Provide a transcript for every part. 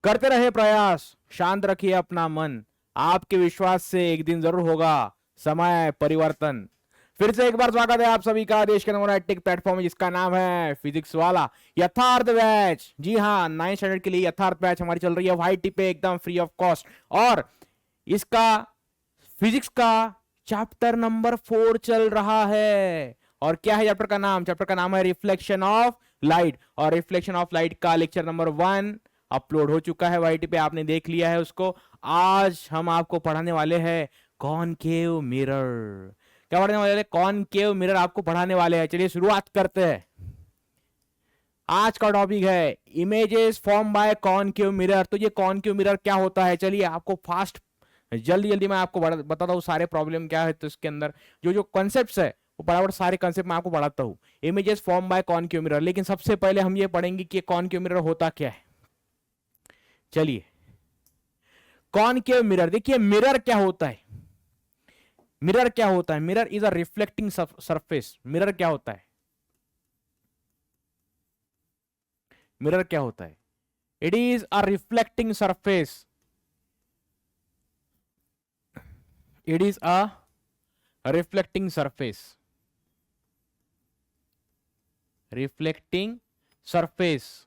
करते रहे प्रयास, शांत रखिए अपना मन, आपके विश्वास से एक दिन जरूर होगा समय परिवर्तन। फिर से एक बार स्वागत है आप सभी का देश के नंबर टेक प्लेटफॉर्म जिसका नाम है फिजिक्स वाला यथार्थ बैच। जी हाँ, 9th स्टैंडर्ड के लिए यथार्थ बैच हमारी चल रही है वाईटी पे एकदम फ्री ऑफ कॉस्ट। और इसका फिजिक्स का चैप्टर नंबर 4 चल रहा है। और क्या है चैप्टर का नाम? चैप्टर का नाम है रिफ्लेक्शन ऑफ लाइट। और रिफ्लेक्शन ऑफ लाइट का लेक्चर नंबर 1 अपलोड हो चुका है वाईटी पे, आपने देख लिया है उसको। आज हम आपको पढ़ाने वाले हैं कॉनकेव मिरर। क्या पढ़ाने वाले हैं? कॉनकेव मिरर आपको पढ़ाने वाले हैं। चलिए शुरुआत करते हैं। आज का टॉपिक है images form by concave mirror. तो ये कॉनकेव मिरर क्या होता है, चलिए आपको फास्ट जल्दी जल्दी मैं आपको बताता हूँ सारे प्रॉब्लम क्या है। तो इसके अंदर जो जो कॉन्सेप्ट्स है वो बराबर सारे कॉन्सेप्ट मैं आपको पढ़ाता हूँ। Images form by concave mirror, लेकिन सबसे पहले हम ये पढ़ेंगे कि कॉनकेव मिरर होता क्या है। चलिए, कॉनकेव मिरर देखिए, मिरर क्या होता है? मिरर क्या होता है? Mirror is a reflecting surface. Mirror क्या होता है? मिरर क्या होता है? It is a reflecting surface. It is a reflecting surface. Reflecting surface.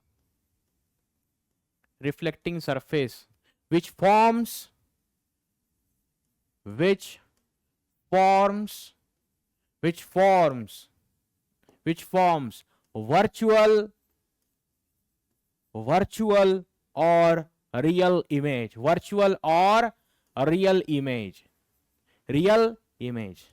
Reflecting surface which forms which forms which forms which forms virtual virtual or real image, virtual or real image, real image।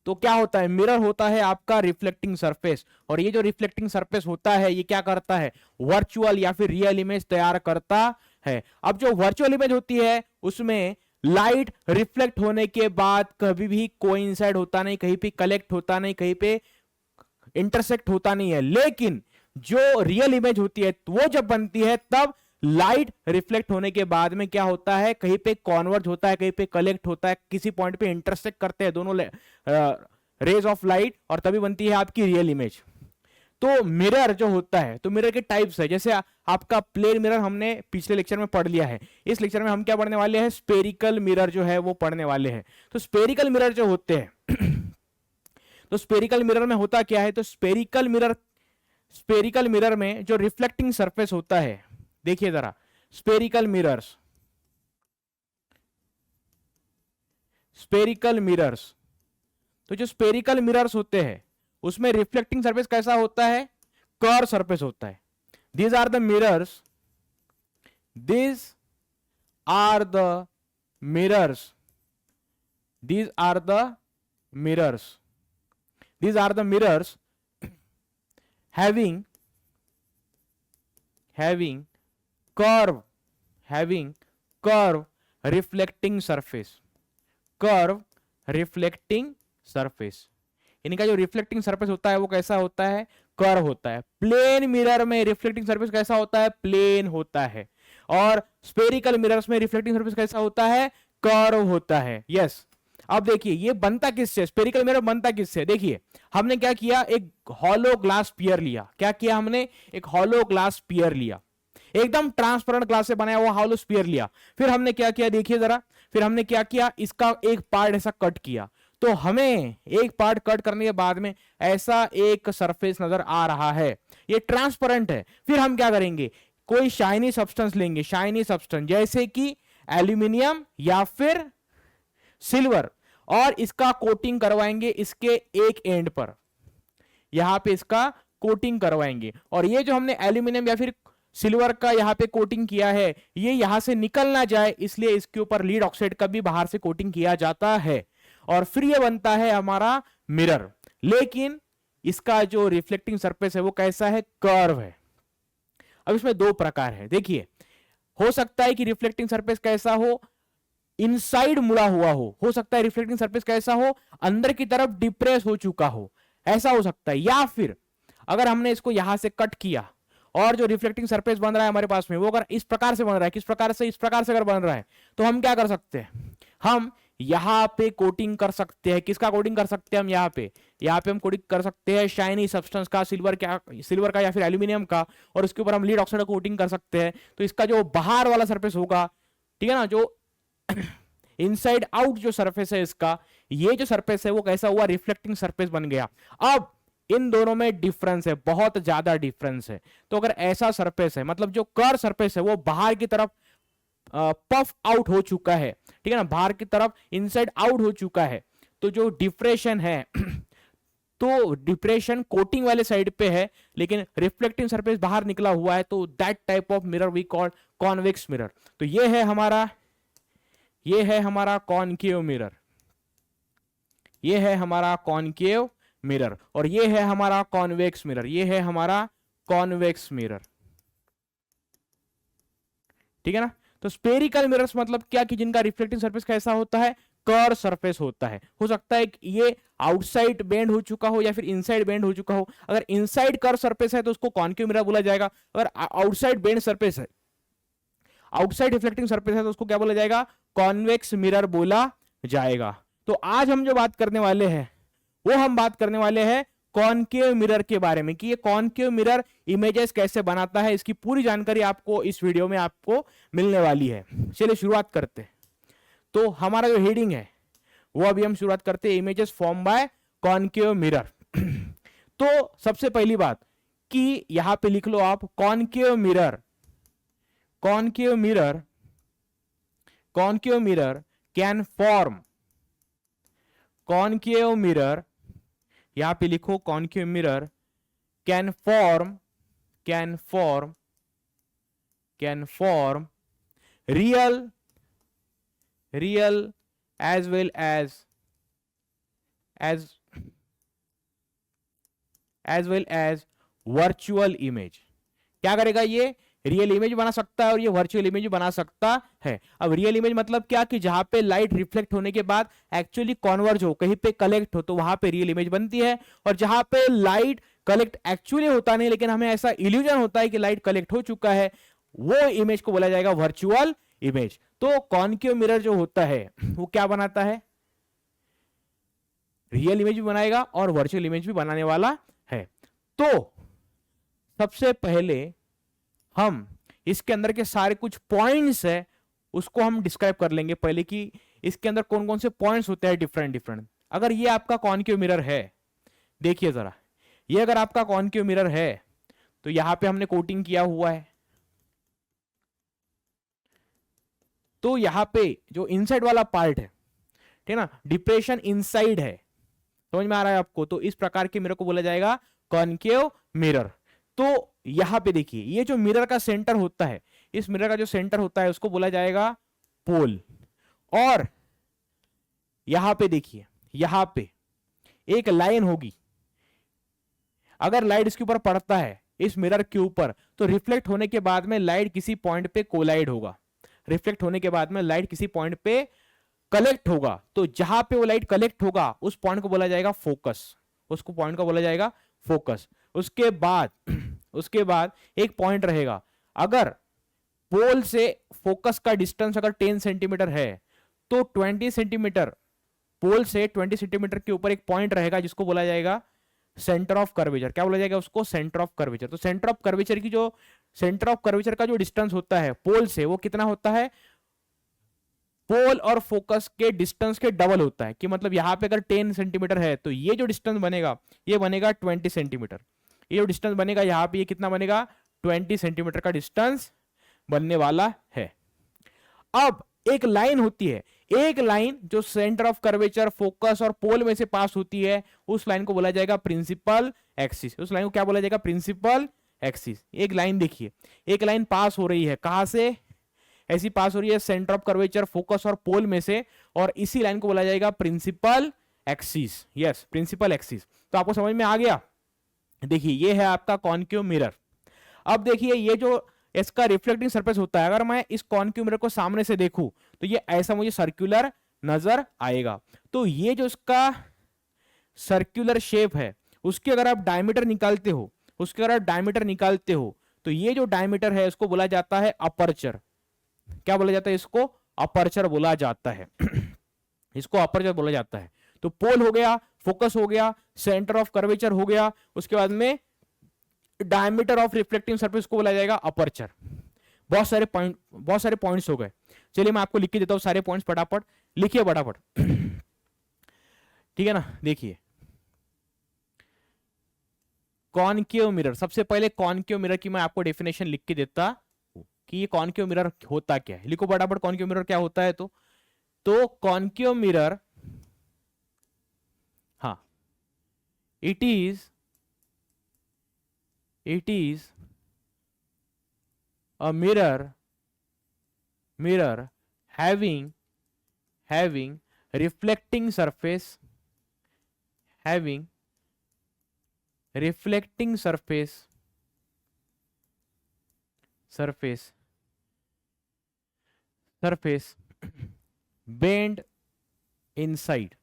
तो क्या होता है? Mirror होता है आपका reflecting surface. और ये जो रिफ्लेक्टिंग सरफेस होता है ये क्या करता है? वर्चुअल या फिर रियल इमेज तैयार करता है। अब जो वर्चुअल इमेज होती है उसमें लाइट रिफ्लेक्ट होने के बाद कभी भी कोइंसाइड होता नहीं, कहीं पे कलेक्ट होता नहीं, कहीं पे इंटरसेक्ट होता नहीं है। लेकिन जो रियल इमेज होती है वो जब बनती है तब लाइट रिफ्लेक्ट होने के बाद में क्या होता है? कहीं पे कॉन्वर्ज होता है, कहीं पे कलेक्ट होता है, किसी पॉइंट पे इंटरसेक्ट करते हैं दोनों रेज ऑफ लाइट, और तभी बनती है आपकी रियल इमेज। तो मिरर जो होता है, तो मिरर के टाइप्स है। जैसे आपका प्लेन मिरर हमने पिछले लेक्चर में पढ़ लिया है। इस लेक्चर में हम क्या पढ़ने वाले हैं? स्पेरिकल मिरर जो है वो पढ़ने वाले हैं। तो स्पेरिकल मिरर जो होते हैं तो स्पेरिकल मिरर में होता क्या है? तो स्पेरिकल मिरर में जो रिफ्लेक्टिंग सरफेस होता है, देखिए जरा, स्पेरिकल मिरर्स, स्पेरिकल मिरर्स, तो जो स्पेरिकल मिरर्स होते हैं उसमें रिफ्लेक्टिंग सरफेस कैसा होता है? कर्व सरफेस होता है। These are the mirrors, these are the mirrors, these are the mirrors, these are the mirrors having curve, having curve reflecting surface, curve reflecting surface। इनका जो रिफ्लेक्टिंग सरफेस होता है वो कैसा होता है? कर्व होता है। प्लेन मिरर में रिफ्लेक्टिंग सरफेस कैसा होता है? प्लेन होता है। और स्पेरिकल मिरर्स में रिफ्लेक्टिंग सरफेस कैसा होता है? कर्व होता है। यस। अब देखिए ये बनता किससे? स्पेरिकल मिरर बनता किससे? देखिए हमने क्या किया, एक हॉलो ग्लास स्फीयर लिया। क्या किया हमने? एक हॉलो ग्लास स्फीयर लिया, एकदम ट्रांसपेरेंट ग्लास से बनाया हुआ हॉलो स्फीयर लिया। फिर हमने क्या किया, देखिए जरा, फिर हमने क्या किया, इसका एक पार्ट ऐसा कट किया। तो हमें एक पार्ट कट करने के बाद में ऐसा एक सरफेस नजर आ रहा है, ये ट्रांसपेरेंट है। फिर हम क्या करेंगे, कोई शाइनी सब्सटेंस लेंगे, शाइनी सब्सटेंस जैसे कि एल्यूमिनियम या फिर सिल्वर, और इसका कोटिंग करवाएंगे इसके एक एंड पर, यहां पे इसका कोटिंग करवाएंगे। और ये जो हमने एल्यूमिनियम या फिर सिल्वर का यहां पे कोटिंग किया है ये यहां से निकल ना जाए, इसलिए इसके ऊपर लीड ऑक्साइड का भी बाहर से कोटिंग किया जाता है। और फिर ये बनता है हमारा मिरर। लेकिन इसका जो रिफ्लेक्टिंग सरफेस है वो कैसा है? कर्व है। अब इसमें दो प्रकार है। देखिए, हो सकता है कि रिफ्लेक्टिंग सरफेस कैसा हो? इनसाइड मुड़ा हुआ हो सकता है रिफ्लेक्टिंग सरफेस कैसा हो? अंदर की तरफ डिप्रेस हो चुका हो, ऐसा हो सकता है। या फिर अगर हमने इसको यहां से कट किया और जो रिफ्लेक्टिंग सरफेस बन रहा है हमारे पास में वो अगर इस प्रकार से बन रहा है, किस प्रकार से? इस प्रकार से अगर बन रहा है तो हम क्या कर सकते हैं, हम यहाँ पे कोटिंग कर सकते हैं। किसका कोटिंग कर सकते हैं हम? यहाँ पे हम कोटिंग कर सकते हैं शाइनी सब्सटेंस का, सिल्वर का या फिर एल्यूमिनियम का, और उसके ऊपर हम लीड ऑक्साइड का कोटिंग कर सकते हैं। तो इसका जो बाहर वाला सरफेस होगा, ठीक है ना, जो इनसाइड आउट जो सरफेस है इसका, ये जो सरफेस है वो कैसा हुआ? रिफ्लेक्टिंग सरफेस बन गया। अब इन दोनों में डिफरेंस है, बहुत ज्यादा डिफरेंस है। तो अगर ऐसा सरफेस है, मतलब जो कर्व सरफेस है वो बाहर की तरफ पफ आउट हो चुका है, ठीक है ना, बाहर की तरफ इनसाइड आउट हो चुका है, तो जो डिप्रेशन है तो डिप्रेशन कोटिंग वाले साइड पे है, लेकिन रिफ्लेक्टिंग सरफेस बाहर निकला हुआ है, तो that type of mirror we call convex mirror. तो ये है हमारा कॉनकेव मिरर, ये है हमारा कॉनकेव मिरर, और ये है हमारा कॉन्वेक्स मिरर, ये है हमारा कॉन्वेक्स मिरर, ठीक है ना। तो स्पेरिकल मिरर्स मतलब क्या? कि जिनका रिफ्लेक्टिंग सरफेस कैसा होता है? कर्व सरफेस होता है। हो सकता है कि ये आउटसाइड बेंड हो चुका हो या फिर इनसाइड बेंड हो चुका हो। अगर इनसाइड कर्व सरफेस है तो उसको कॉनकेव मिरर बोला जाएगा। अगर आउटसाइड बेंड सरफेस है, आउटसाइड रिफ्लेक्टिंग सरफेस है, तो उसको क्या बोला जाएगा? कॉन्वेक्स मिरर बोला जाएगा। तो आज हम जो बात करने वाले हैं वो हम बात करने वाले हैं कॉनकेव मिरर के बारे में, कि ये कॉनकेव मिरर इमेजेस कैसे बनाता है। इसकी पूरी जानकारी आपको इस वीडियो में आपको मिलने वाली है। चलिए शुरुआत करते हैं। तो हमारा जो हेडिंग है वो अभी हम शुरुआत करते हैं, images form by concave mirror. तो सबसे पहली बात कि यहां पे लिख लो आप concave mirror, concave mirror, concave mirror can form, concave mirror, यहां पे लिखो concave mirror can form, can form, can form real, real as well as well as virtual image. क्या करेगा? ये रियल इमेज बना सकता है और ये वर्चुअल इमेज बना सकता है। अब रियल इमेज मतलब क्या? कि जहां पे लाइट रिफ्लेक्ट होने के बाद एक्चुअली कन्वर्ज हो, कहीं पे कलेक्ट हो, तो वहां पे रियल इमेज बनती है। और जहां पे लाइट कलेक्ट एक्चुअली होता नहीं, लेकिन हमें ऐसा इल्यूजन होता है कि लाइट कलेक्ट हो चुका है, वो इमेज को बोला जाएगा वर्चुअल इमेज। तो कॉनकेव मिरर जो होता है वो क्या बनाता है? रियल इमेज भी बनाएगा और वर्चुअल इमेज भी बनाने वाला है। तो सबसे पहले हम इसके अंदर के सारे कुछ पॉइंट्स है उसको हम डिस्क्राइब कर लेंगे पहले, कि इसके अंदर कौन कौन से पॉइंट्स होते हैं डिफरेंट डिफरेंट। अगर ये आपका कॉनकेव मिरर है, देखिए जरा, ये अगर आपका कॉनकेव मिरर है तो यहां पे हमने कोटिंग किया हुआ है। तो यहां पे जो इनसाइड वाला पार्ट है, ठीक है ना, डिप्रेशन इनसाइड है, समझ में आ रहा है आपको? तो इस प्रकार के मिरर को बोला जाएगा कॉनकेव मिरर। तो यहां पे देखिए, ये जो मिरर का सेंटर होता है, इस मिरर का जो सेंटर होता है उसको बोला जाएगा पोल। और यहां पे देखिए, यहां पे एक लाइन होगी, अगर लाइट इसके ऊपर पड़ता है इस मिरर के ऊपर, तो रिफ्लेक्ट होने के बाद में लाइट किसी पॉइंट पे कोलाइड होगा, रिफ्लेक्ट होने के बाद में लाइट किसी पॉइंट पे कलेक्ट होगा। तो जहां पे वो लाइट कलेक्ट होगा उस पॉइंट को बोला जाएगा फोकस, उसको पॉइंट को बोला जाएगा फोकस। उसके बाद एक पॉइंट रहेगा, अगर पोल से फोकस का डिस्टेंस अगर 10 सेंटीमीटर है तो 20 सेंटीमीटर, पोल से 20 सेंटीमीटर के ऊपर एक पॉइंट रहेगा जिसको बोला जाएगा सेंटर ऑफ कर्वेचर। क्या बोला जाएगा उसको? Centre of curvature. तो सेंटर ऑफ कर्वेचर की जो सेंटर ऑफ कर्वेचर का जो डिस्टेंस होता है पोल से, वो कितना होता है? पोल और फोकस के डिस्टेंस के डबल होता है। कि मतलब यहां पे अगर 10 सेंटीमीटर है तो ये जो डिस्टेंस बनेगा ये बनेगा 20 सेंटीमीटर। ये जो डिस्टेंस बनेगा यहां पे, ये कितना बनेगा? 20 सेंटीमीटर का डिस्टेंस बनने वाला है। अब एक लाइन होती है, एक लाइन जो सेंटर ऑफ कर्वेचर, फोकस और पोल में से पास होती है, उस लाइन को बोला जाएगा प्रिंसिपल एक्सिस। उस लाइन को क्या बोला जाएगा? Principal axis. एक लाइन देखिए, एक लाइन पास हो रही है, कहां से? ऐसी पास हो रही है सेंटर ऑफ कर्वेचर, फोकस और पोल में से, और इसी लाइन को बोला जाएगा principal axis. Yes, principal axis. तो आपको समझ में आ गया? देखिए, ये है आपका कॉनकेव मिरर। अब देखिए, ये जो इसका रिफ्लेक्टिंग सरफेस होता है, अगर मैं इस कॉनकेव मिरर को सामने से देखूं तो ये ऐसा मुझे सर्कुलर नजर आएगा। तो ये जो इसका सर्कुलर शेप है, उसके अगर आप डायमीटर निकालते हो, उसके अगर आप डायमीटर निकालते हो तो ये जो डायमीटर है उसको बोला जाता है अपर्चर। क्या बोला जाता है इसको? अपर्चर बोला जाता है। इसको अपर्चर बोला जाता है। तो पोल हो गया, फोकस हो गया, सेंटर ऑफ कर्वेचर हो गया, उसके बाद में डायमीटर ऑफ रिफ्लेक्टिंग सरफेस को बोला जाएगा अपर्चर। बहुत सारे पॉइंट्स हो गए। चलिए मैं आपको लिख के देता हूं सारे पॉइंट्स, फटाफट लिखिए फटाफट। ठीक है ना, देखिए कॉनकेव मिरर, सबसे पहले कॉनकेव मिरर की मैं आपको डेफिनेशन लिख के देता हूं कि ये कॉनकेव मिरर होता क्या है। लिखो फटाफट कॉनकेव मिरर क्या होता है। तो कॉनकेव मिरर, हाँ, it is a mirror having reflecting surface, surface bend inside,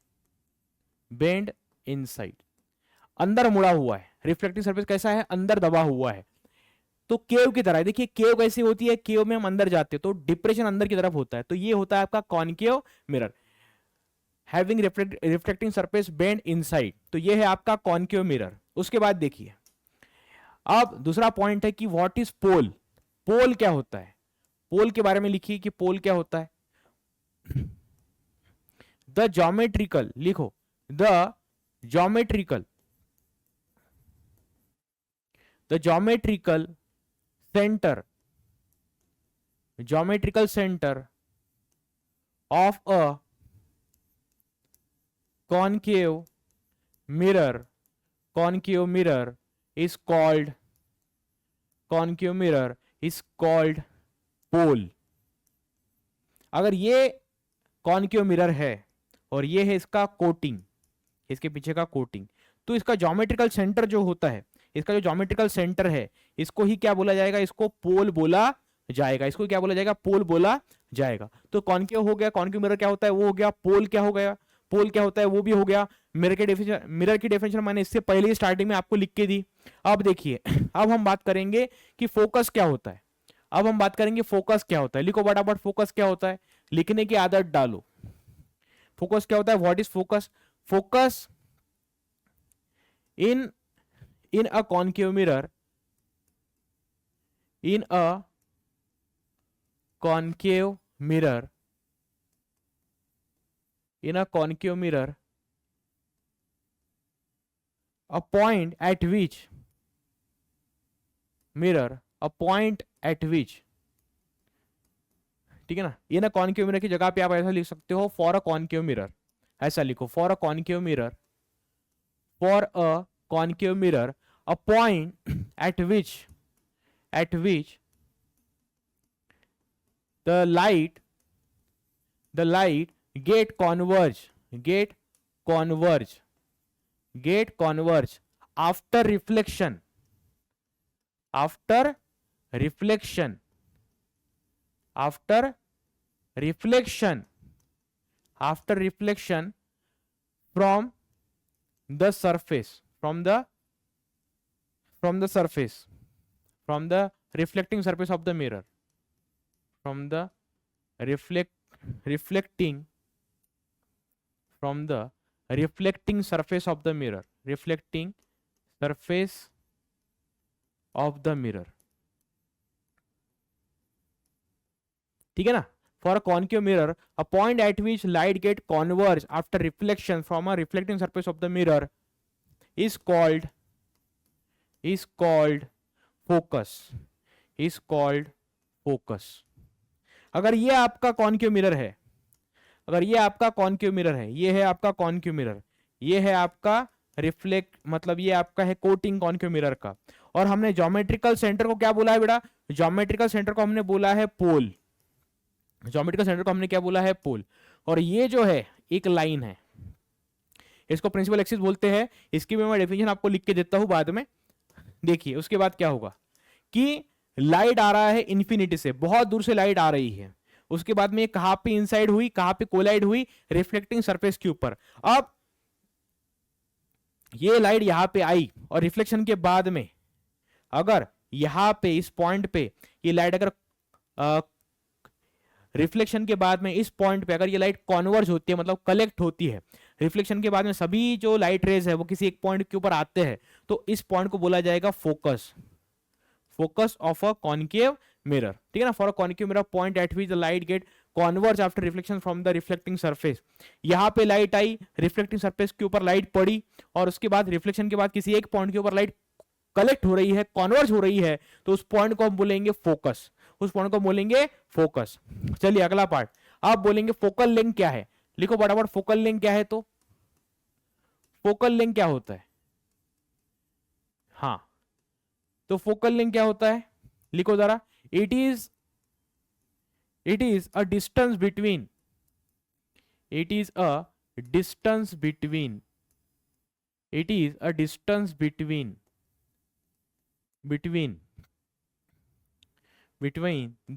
अंदर मुड़ा हुआ है। रिफ्लेक्टिंग सरफेस कैसा है, अंदर दबा हुआ है। तो केव की तरह है। देखिए केव कैसी होती है, केव में हम अंदर जाते हैं तो डिप्रेशन अंदर की तरफ होता है। तो ये होता है आपका concave mirror, having reflecting surface bend inside. तो ये है आपका कॉनकेव मिरर। उसके बाद देखिए अब दूसरा पॉइंट है कि व्हाट इज पोल। पोल क्या होता है, पोल के बारे में लिखिए कि पोल क्या होता है। द ज्योमेट्रिकल, लिखो the geometrical center of a concave mirror is called pole। अगर ये कॉनकेव मिरर है और ये है इसका कोटिंग, इसके पीछे का कोटिंग, तो इसका ज्योमेट्रिकल सेंटर जो होता है, इसका जो ज्योमेट्रिकल सेंटर है, इसको ही क्या बोला जाएगा, इसको पोल बोला जाएगा। इसको क्या बोला जाएगा, पोल बोला जाएगा। तो कॉनकेव हो गया, कॉनकेव मिरर क्या होता है वो हो गया। पोल क्या हो गया, पोल क्या होता है वो भी हो गया। मिरर की डेफिनेशन मैंने इससे पहले ही स्टार्टिंग में आपको लिख के दी। अब देखिए अब हम बात करेंगे कि फोकस क्या होता है। अब हम बात करेंगे फोकस क्या होता है। लिखो फटाफट फोकस क्या होता है, लिखने की आदत डालो। फोकस क्या होता है, what is focus. Focus in a concave mirror, a point at which ठीक है ना, इन अ कॉनकेव मिरर की जगह पे आप ऐसा लिख सकते हो फॉर अ कॉनकेव मिरर, ऐसा लिखो for a concave mirror, a point at which the light get converge after reflection from the surface, from the reflecting surface of the mirror, from the reflecting surface of the mirror, ठीक है ना। For a concave mirror, a point at which light get converge after reflection from a reflecting surface of the mirror is called focus, अगर ये आपका concave mirror है, ये है आपका कॉनकेव मिरर, ये है आपका रिफ्लेक्ट, मतलब ये आपका है कोटिंग कॉनकेव मिरर का। और हमने ज्योमेट्रिकल सेंटर को क्या बोला है बेटा, ज्योमेट्रिकल सेंटर को हमने बोला है पोल। और ये जो है एक लाइन है, इसको प्रिंसिपल एक्सिस बोलते हैं। इसकी भी मैं डेफिनेशन आपको लिख के देता हूं बाद में। देखिए उसके बाद क्या होगा कि लाइट आ रहा है इंफिनिटी से, बहुत दूर से लाइट आ रही है। उसके बाद में कहां पे इनसाइड हुई, कहां पे कोलाइड हुई, रिफ्लेक्टिंग सरफेस के ऊपर। अब ये लाइट यहां पे आई और रिफ्लेक्शन के बाद में अगर यहां पे इस पॉइंट पे ये लाइट अगर रिफ्लेक्शन के बाद में इस पॉइंट पे अगर ये लाइट कॉन्वर्ज होती है, मतलब कलेक्ट होती है, रिफ्लेक्शन के बाद में सभी जो लाइट रेज है वो किसी एक पॉइंट के ऊपर आते हैं, तो इस पॉइंट को बोला जाएगा focus, focus of a concave mirror, ठीक है ना। For a concave mirror point at which the light get converge after reflection from the reflecting surface. यहाँ पे लाइट आई, रिफ्लेक्टिंग सरफेस के ऊपर लाइट पड़ी, और उसके बाद रिफ्लेक्शन के बाद किसी एक पॉइंट के ऊपर लाइट कलेक्ट हो रही है, कॉन्वर्ज हो रही है, तो उस पॉइंट को हम बोलेंगे फोकस, उस पॉइंट को बोलेंगे फोकस। चलिए अगला पार्ट, आप बोलेंगे फोकल लेंथ क्या है, लिखो फटाफट फोकल लेंथ क्या है। तो फोकल लेंथ क्या होता है, हाँ, तो फोकल लेंथ क्या होता है, लिखो जरा। It is a distance between, it is a distance between, it is a distance between between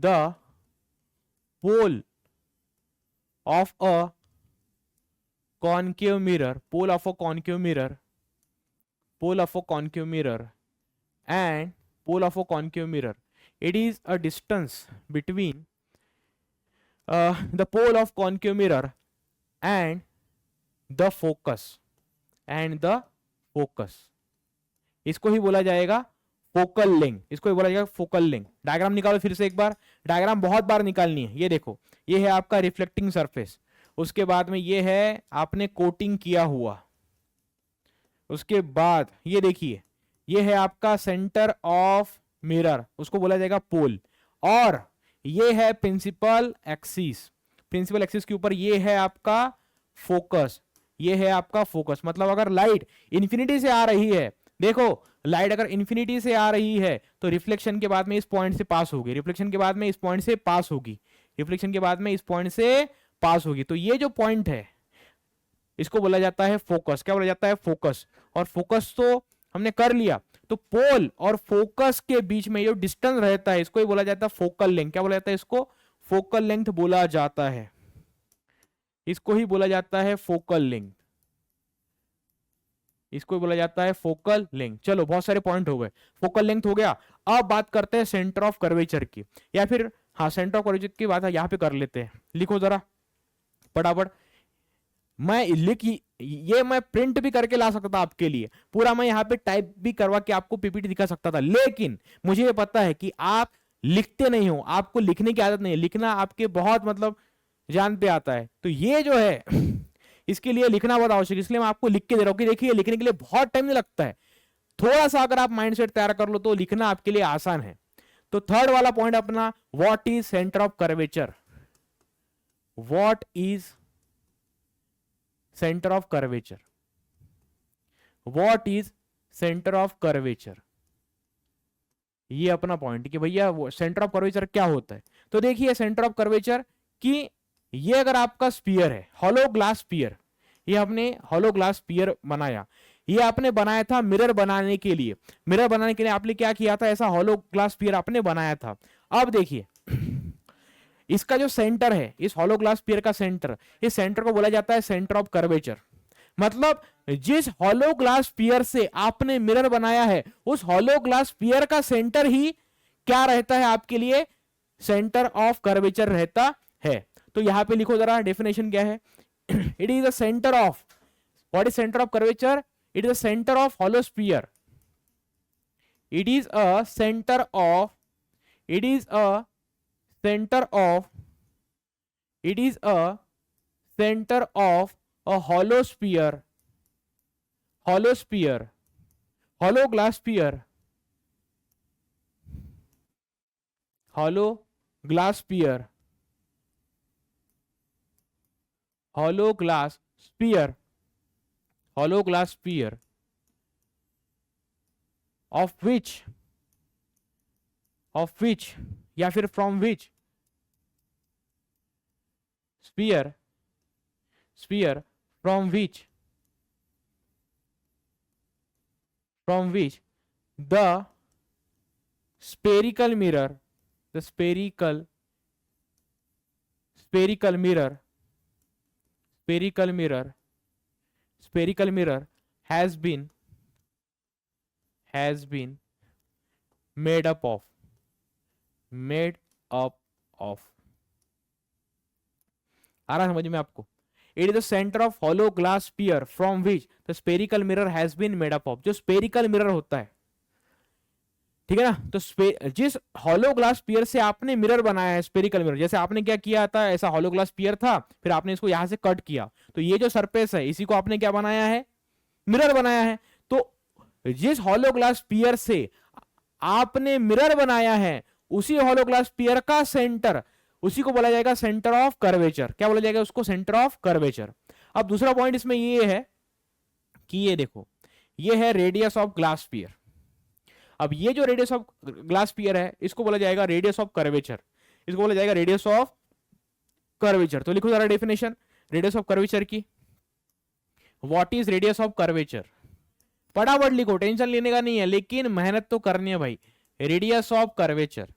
the pole of a concave mirror, pole of a concave mirror, pole of a concave mirror and pole of a concave mirror. It is a distance between the pole of concave mirror and the focus, and the focus, इसको ही बोला जाएगा focal length, इसको ही बोला जाएगा focal length. Diagram निकालो फिर से एक बार, डायग्राम बहुत बार निकालनी है। ये देखो, ये है आपका रिफ्लेक्टिंग सरफेस, उसके बाद में ये है आपने कोटिंग किया हुआ, उसके बाद ये देखिए ये है आपका सेंटर ऑफ मिरर, उसको बोला जाएगा पोल, और ये है प्रिंसिपल एक्सिस, प्रिंसिपल एक्सिस के ऊपर ये है आपका फोकस, ये है आपका फोकस। मतलब अगर लाइट इंफिनिटी से आ रही है, देखो लाइट अगर इंफिनिटी से आ रही है तो रिफ्लेक्शन के बाद में इस पॉइंट से पास होगी, रिफ्लेक्शन के बाद में इस पॉइंट से पास होगी, रिफ्लेक्शन के बाद में इस पॉइंट से पास होगी, तो ये जो पॉइंट है इसको बोला जाता है फोकस। क्या बोला जाता है, फोकस। और फोकस तो हमने कर लिया, तो पोल और फोकस के बीच में जो डिस्टेंस रहता है इसको ही बोला जाता है फोकल लेंथ। क्या बोला जाता है इसको, फोकल लेंथ बोला जाता है, इसको ही बोला जाता है फोकल लेंथ, इसको बोला जाता है फोकल लेंथ। चलो बहुत सारे पॉइंट हो गए, फोकल लेंथ हो गया। अब बात करते हैं सेंटर ऑफ कर्वेचर की, या फिर हाँ सेंटर ऑफ कर्वेचर की बात है यहां पे कर लेते हैं। लिखो जरा फटाफट, मैं लिख ये मैं प्रिंट भी करके ला सकता था आपके लिए, पूरा मैं यहाँ पे टाइप भी करवा के आपको पीपीटी दिखा सकता था, लेकिन मुझे ये पता है कि आप लिखते नहीं हो, आपको लिखने की आदत नहीं है, लिखना आपके बहुत मतलब जान पे आता है, तो ये जो है इसके लिए लिखना बहुत आवश्यक है, इसलिए मैं आपको लिख के दे रहा हूं कि देखिए लिखने के लिए बहुत टाइम नहीं लगता है, थोड़ा सा अगर आप माइंडसेट तैयार कर लो तो लिखना आपके लिए आसान है। तो थर्ड वाला पॉइंट अपना, what is centre of curvature, what is centre of curvature, what is centre of curvature, ये अपना पॉइंट कि भैया सेंटर ऑफ कर्वेचर क्या होता है। तो देखिए सेंटर ऑफ कर्वेचर कि ये अगर आपका स्पीयर है, हॉलो ग्लास स्पीयर, ये आपने हॉलो ग्लास स्पीयर बनाया, ये आपने बनाया था मिरर बनाने के लिए, मिरर बनाने के लिए आपने क्या किया था, ऐसा हॉलो ग्लास स्पीयर आपने बनाया था। अब देखिए इसका जो सेंटर है, इस हॉलो ग्लास स्पीयर का सेंटर, इस सेंटर को बोला जाता है सेंटर ऑफ कर्वेचर। मतलब जिस हॉलो ग्लास स्पीयर से आपने मिरर बनाया है, उस हॉलो ग्लास स्पीयर का सेंटर ही क्या रहता है आपके लिए, सेंटर ऑफ कर्वेचर रहता है। तो यहां पे लिखो जरा डेफिनेशन क्या है, it is the centre of, what is centre of curvature, it is the centre of hollow sphere, it is a centre of, it is a centre of, it is a center of a hollow sphere, hollow sphere, hollow glass sphere, hollow glass sphere, hollow glass sphere, hollow glass sphere of which या फिर from which sphere from which the spherical mirror, the spherical mirror has been made up of, आ रहा समझ में आपको? It is the centre of hollow glass sphere from which the spherical mirror has been made up of. जो spherical mirror होता है, ठीक है ना, तो जिस हॉलो ग्लास स्फीयर से आपने मिरर बनाया है, स्पेरिकल मिरर, जैसे आपने क्या किया था, ऐसा हॉलो ग्लास स्फीयर था, फिर आपने इसको यहां से कट किया, तो ये जो सरफेस है इसी को आपने क्या बनाया है, मिरर बनाया है। तो जिस हॉलो ग्लास स्फीयर से आपने मिरर बनाया है, उसी हॉलो ग्लास स्फीयर का सेंटर, उसी को बोला जाएगा सेंटर ऑफ कर्वेचर। क्या बोला जाएगा उसको? Centre of curvature. अब दूसरा पॉइंट इसमें ये है कि ये देखो, ये है रेडियस ऑफ ग्लास स्फीयर। अब ये जो रेडियस ऑफ ग्लास स्फीयर है, इसको बोला जाएगा रेडियस ऑफ कर्वेचर, इसको बोला जाएगा रेडियस ऑफ कर्वेचर। तो लिखो जरा डेफिनेशन रेडियस ऑफ कर्वेचर की। What is radius of curvature? फटाफट लिखो, टेंशन लेने का नहीं है, लेकिन मेहनत तो करनी है भाई। Radius of curvature,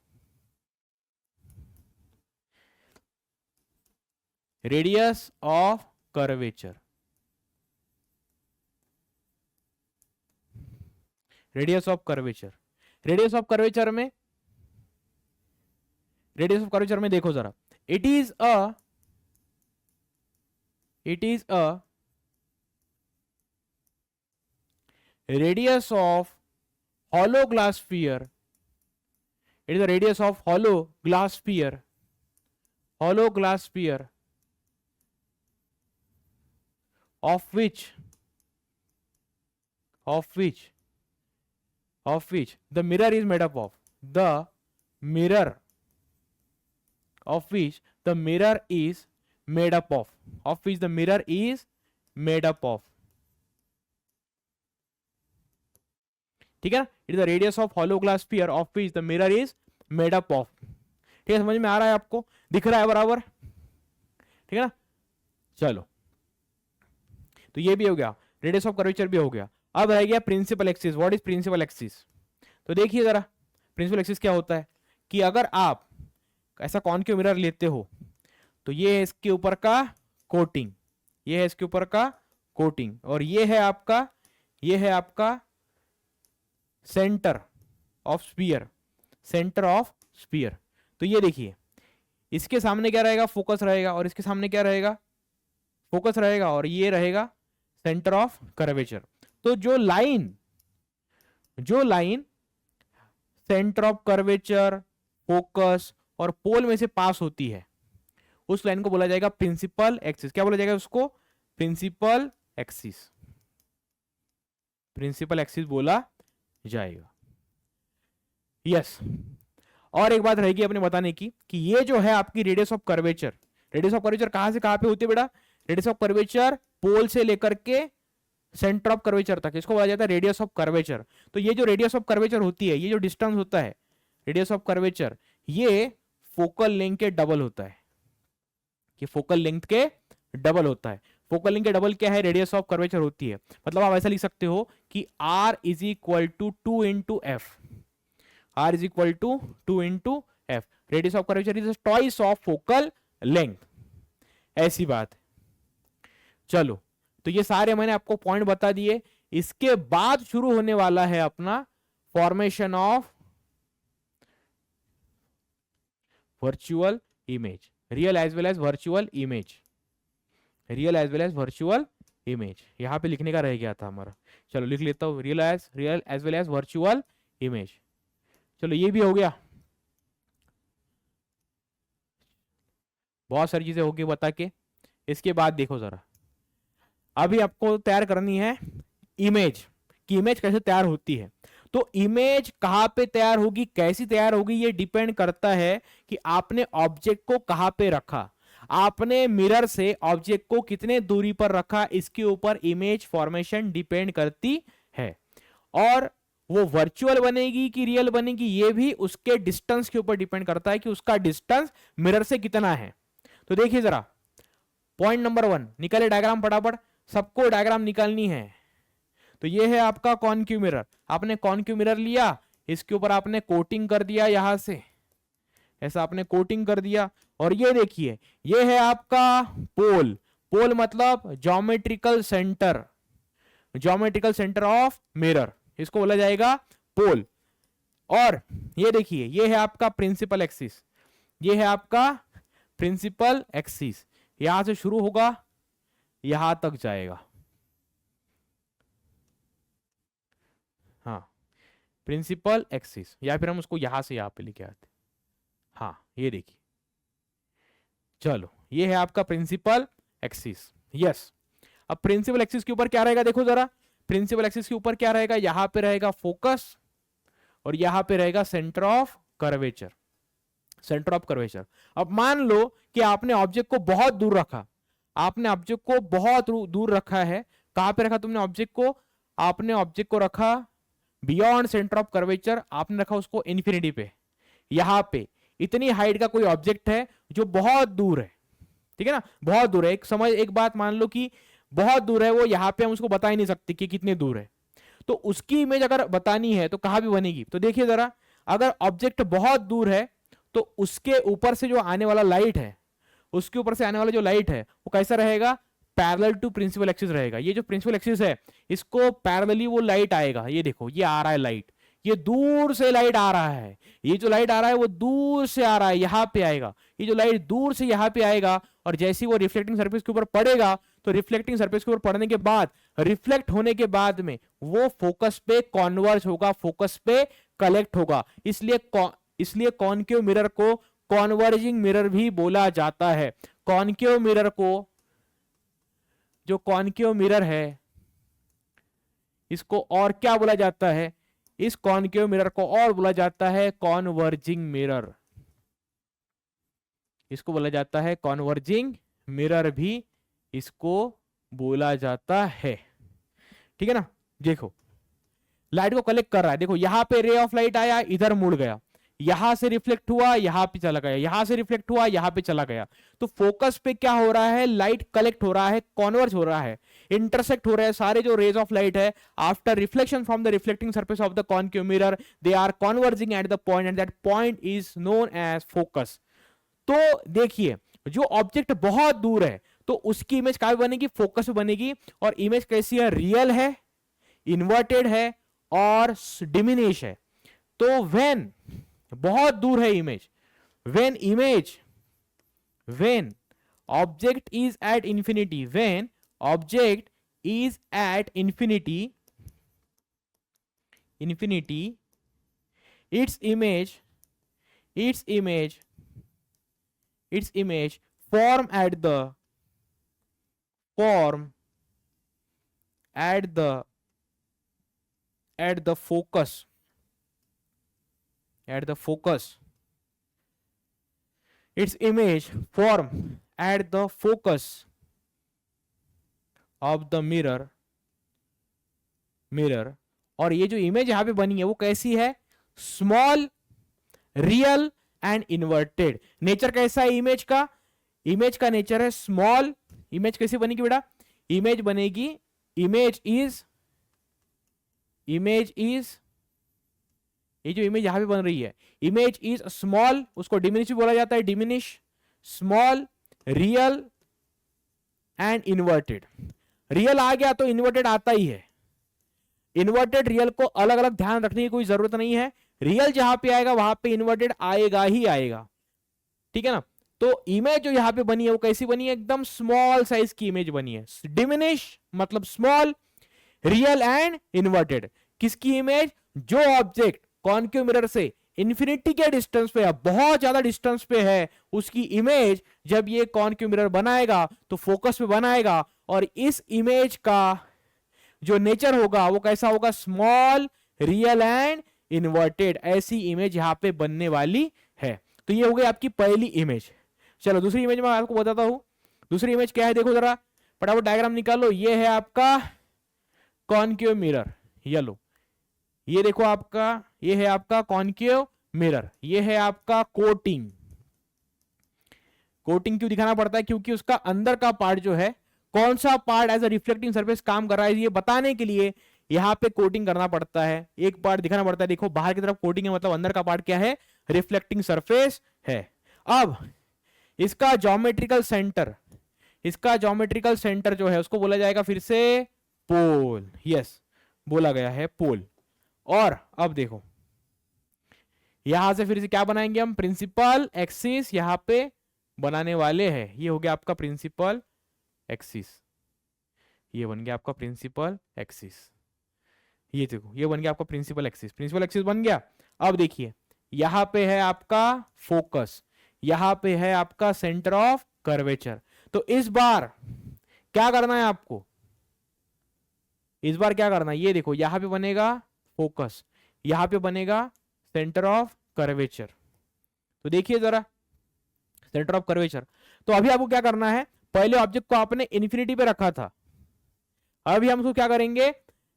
radius of curvature, radius of curvature. Radius of curvature में, रेडियस ऑफ कर्वेचर में देखो जरा, it is a radius of hollow glass sphere. It is the radius of hollow glass sphere, hollow glass sphere of which the mirror is made up of, the mirror of which the mirror is made up of which the mirror is made up of, ठीक है ना? It is the radius of hollow glass sphere of which the mirror is made up of. ठीक है, समझ में आ रहा है आपको? दिख रहा है बराबर? ठीक है ना? चलो, तो ये भी हो गया, रेडियस ऑफ कर्वेचर भी हो गया। अब रह गया principal axis. What is principal axis? तो देखिए जरा, प्रिंसिपल एक्सिस क्या होता है कि अगर आप ऐसा कॉनकेव मिरर लेते हो, तो ये है इसके ऊपर का कोटिंग, ये है इसके ऊपर का कोटिंग, और ये है आपका centre of sphere, centre of sphere. तो ये देखिए, इसके सामने क्या रहेगा? फोकस रहेगा, और इसके सामने क्या रहेगा? फोकस रहेगा, और ये रहेगा सेंटर ऑफ कर्वेचर। तो जो line centre of curvature, focus और पोल में से पास होती है, उस लाइन को बोला जाएगा प्रिंसिपल एक्सिस। क्या बोला जाएगा उसको? प्रिंसिपल एक्सिस, प्रिंसिपल एक्सिस बोला जाएगा। यस, और एक बात रहेगी अपने बताने की कि ये जो है आपकी radius of curvature, radius of curvature कहां से कहां पे होती है बेटा? रेडियस ऑफ कर्वेचर पोल से लेकर के सेंटर ऑफ कर्वेचर तक, इसको बोला जाता है रेडियस ऑफ कर्वेचर। तो ये जो रेडियस ऑफ कर्वेचर होती है, ये जो डिस्टेंस होता है रेडियस ऑफ कर्वेचर, ये फोकल लेंथ के डबल होता है, ये फोकल लेंथ के डबल होता है। फोकल लेंथ के डबल क्या है? रेडियस ऑफ कर्वेचर होती है। मतलब आप ऐसा लिख सकते हो कि R is equal to 2 into F, R is equal to 2 into F. Radius of curvature is twice of focal length, ऐसी बात है। चलो, तो ये सारे मैंने आपको पॉइंट बता दिए। इसके बाद शुरू होने वाला है अपना formation of virtual image, real as well as virtual image, real as well as virtual image. यहां पे लिखने का रह गया था हमारा, चलो लिख लेता हूं, real as well as virtual image. चलो, ये भी हो गया। बहुत सारी चीजें होगी बता के। इसके बाद देखो जरा, अभी आपको तैयार करनी है इमेज, कि इमेज कैसे तैयार होती है। तो इमेज कहां पे तैयार होगी, कैसी तैयार होगी, ये डिपेंड करता है कि आपने ऑब्जेक्ट को कहां पे रखा, आपने मिरर से ऑब्जेक्ट को कितने दूरी पर रखा, इसके ऊपर इमेज फॉर्मेशन डिपेंड करती है। और वो वर्चुअल बनेगी कि रियल बनेगी, ये भी उसके डिस्टेंस के ऊपर डिपेंड करता है कि उसका डिस्टेंस मिरर से कितना है। तो देखिए जरा, पॉइंट नंबर 1 निकाले डायग्राम फटाफट, सबको डायग्राम निकालनी है। तो ये है आपका कॉनकेव मिरर, आपने कॉनकेव मिरर लिया, इसके ऊपर आपने कोटिंग कर दिया, यहां से ऐसा आपने कोटिंग कर दिया, और ये देखिए, ये है आपका पोल, पोल मतलब geometrical centre, geometrical centre of mirror, इसको बोला जाएगा पोल। और ये देखिए, ये है आपका प्रिंसिपल एक्सिस, ये है आपका प्रिंसिपल एक्सिस, यहां से शुरू होगा, यहां तक जाएगा। हाँ, प्रिंसिपल एक्सिस, या फिर हम उसको यहां से यहां पे लेके आते। हाँ ये देखिए, चलो ये है आपका प्रिंसिपल एक्सिस। यस, अब प्रिंसिपल एक्सिस के ऊपर क्या रहेगा देखो जरा, प्रिंसिपल एक्सिस के ऊपर क्या रहेगा, यहां पे रहेगा फोकस और यहां पे रहेगा centre of curvature, centre of curvature. अब मान लो कि आपने ऑब्जेक्ट को बहुत दूर रखा, आपने ऑब्जेक्ट को बहुत दूर रखा है। कहां पे रखा तुमने ऑब्जेक्ट को, आपने ऑब्जेक्ट को रखा बियॉन्ड सेंटर ऑफ कर्वेचर, आपने रखा उसको इंफिनिटी पे। यहां पे इतनी हाइट का कोई ऑब्जेक्ट है जो बहुत दूर है, ठीक है ना, बहुत दूर है। एक बात मान लो कि बहुत दूर है वो, यहां पे हम उसको बता ही नहीं सकते कि कितने दूर है। तो उसकी इमेज अगर बतानी है तो कहां भी बनेगी, तो देखिए जरा, अगर ऑब्जेक्ट बहुत दूर है तो उसके ऊपर से जो आने वाला लाइट है, उसके ऊपर से आने वाला जो लाइट है वो कैसा रहेगा, पैरेलल टू प्रिंसिपल एक्सिस रहेगा। ये जो प्रिंसिपल एक्सिस है इसको पैरेलली वो लाइट आएगा। ये देखो ये आ रहा है लाइट, ये दूर से लाइट आ रहा है, ये जो लाइट आ रहा है वो दूर से आ रहा है, यहां पे आएगा। ये जो लाइट दूर से यहां पे आएगा और जैसे ही वो रिफ्लेक्टिंग सरफेस के ऊपर पड़ेगा, तो रिफ्लेक्टिंग सरफेस के ऊपर पड़ने के बाद, रिफ्लेक्ट होने के बाद में वो फोकस पे कॉन्वर्ज होगा, फोकस पे कलेक्ट होगा। इसलिए कॉनकेव मिरर को कॉन्वर्जिंग मिरर भी बोला जाता है। कॉनकेव मिरर को, जो कॉनकेव मिरर है इसको और क्या बोला जाता है, इस कॉनकेव मिरर को और बोला जाता है कॉन्वर्जिंग मिरर। इसको बोला जाता है कॉन्वर्जिंग मिरर भी इसको बोला जाता है, ठीक है ना। देखो लाइट को कलेक्ट कर रहा है, देखो यहां पे रे ऑफ लाइट आया, इधर मुड़ गया, यहां से रिफ्लेक्ट हुआ, यहां पे चला गया, यहां से रिफ्लेक्ट हुआ, यहां पे चला गया। तो फोकस पे क्या हो रहा है, लाइट कलेक्ट हो रहा है, कॉन्वर्ज हो रहा है, इंटरसेक्ट हो रहे हैं सारे जो रेज ऑफ लाइट है। After reflection from the reflecting surface of the concave mirror, they are converging at the point and that point is known as focus. तो देखिए जो ऑब्जेक्ट बहुत दूर है तो उसकी इमेज कहां बनेगी, फोकस पे बनेगी। और इमेज कैसी है, रियल है, इन्वर्टेड है और डिमिनिश है। तो व्हेन बहुत दूर है image, when object is at infinity, when object is at infinity, its image form at the focus, its image form at the focus of the mirror। और ये जो इमेज यहां पे बनी है वो कैसी है, small, real and inverted. Nature कैसा है इमेज का, इमेज का नेचर है स्मॉल। इमेज कैसी बनेगी बेटा, इमेज बनेगी, इमेज इज, ये जो इमेज यहां पे बन रही है, इमेज इज स्मॉल, उसको डिमिनिश भी बोला जाता है, diminish, small, real and inverted. Real आ गया तो इन्वर्टेड आता ही है। इन्वर्टेड रियल को अलग अलग ध्यान रखने की कोई जरूरत नहीं है, रियल जहां पे आएगा वहां पे इन्वर्टेड आएगा ही आएगा, ठीक है ना। तो इमेज जो यहां पे बनी है वो कैसी बनी है, एकदम स्मॉल साइज की इमेज बनी है। डिमिनिश मतलब स्मॉल, रियल एंड इन्वर्टेड। किसकी इमेज, जो ऑब्जेक्ट कॉनकेव मिरर से इंफिनिटी के डिस्टेंस पे है, बहुत ज्यादा डिस्टेंस पे है, उसकी इमेज जब ये कॉनकेव मिरर बनाएगा तो फोकस पे बनाएगा। और इस इमेज का जो नेचर होगा वो कैसा होगा, स्मॉल, रियल एंड इन्वर्टेड। ऐसी इमेज यहां पे बनने वाली है। तो ये हो गई आपकी पहली इमेज। चलो दूसरी इमेज में आपको बताता हूं। दूसरी इमेज क्या है, देखो जरा फटाफट डायग्राम निकालो। ये है आपका कॉनकेव मिरर, ये लो, ये देखो आपका, ये है आपका कॉनकेव मिरर, ये है आपका कोटिंग। कोटिंग क्यों दिखाना पड़ता है, क्योंकि उसका अंदर का पार्ट जो है, कौन सा part as a reflecting surface काम कर रहा है ये बताने के लिए यहां पे कोटिंग करना पड़ता है, एक पार्ट दिखाना पड़ता है। देखो बाहर की तरफ कोटिंग है, मतलब अंदर का पार्ट क्या है, रिफ्लेक्टिंग सरफेस है। अब इसका ज्योमेट्रिकल सेंटर जो है उसको बोला जाएगा फिर से पोल। यस, बोला गया है पोल। और अब देखो यहां से फिर से क्या बनाएंगे हम, प्रिंसिपल एक्सिस यहां पे बनाने वाले हैं। ये हो गया आपका प्रिंसिपल एक्सिस, ये बन गया आपका प्रिंसिपल एक्सिस। ये देखो ये बन गया आपका प्रिंसिपल एक्सिस, प्रिंसिपल एक्सिस बन गया। अब देखिए यहां पे है आपका फोकस, यहां पे है आपका सेंटर ऑफ कर्वेचर। तो इस बार क्या करना है आपको, इस बार क्या करना है, ये देखो यहां पे बनेगा फोकस, यहां पे बनेगा सेंटर ऑफ कर्वेचर। तो देखिए जरा सेंटर ऑफ कर्वेचर। तो अभी आपको क्या करना है, पहले ऑब्जेक्ट को आपने इन्फिनिटी पे रखा था, अभी हम उसको क्या करेंगे,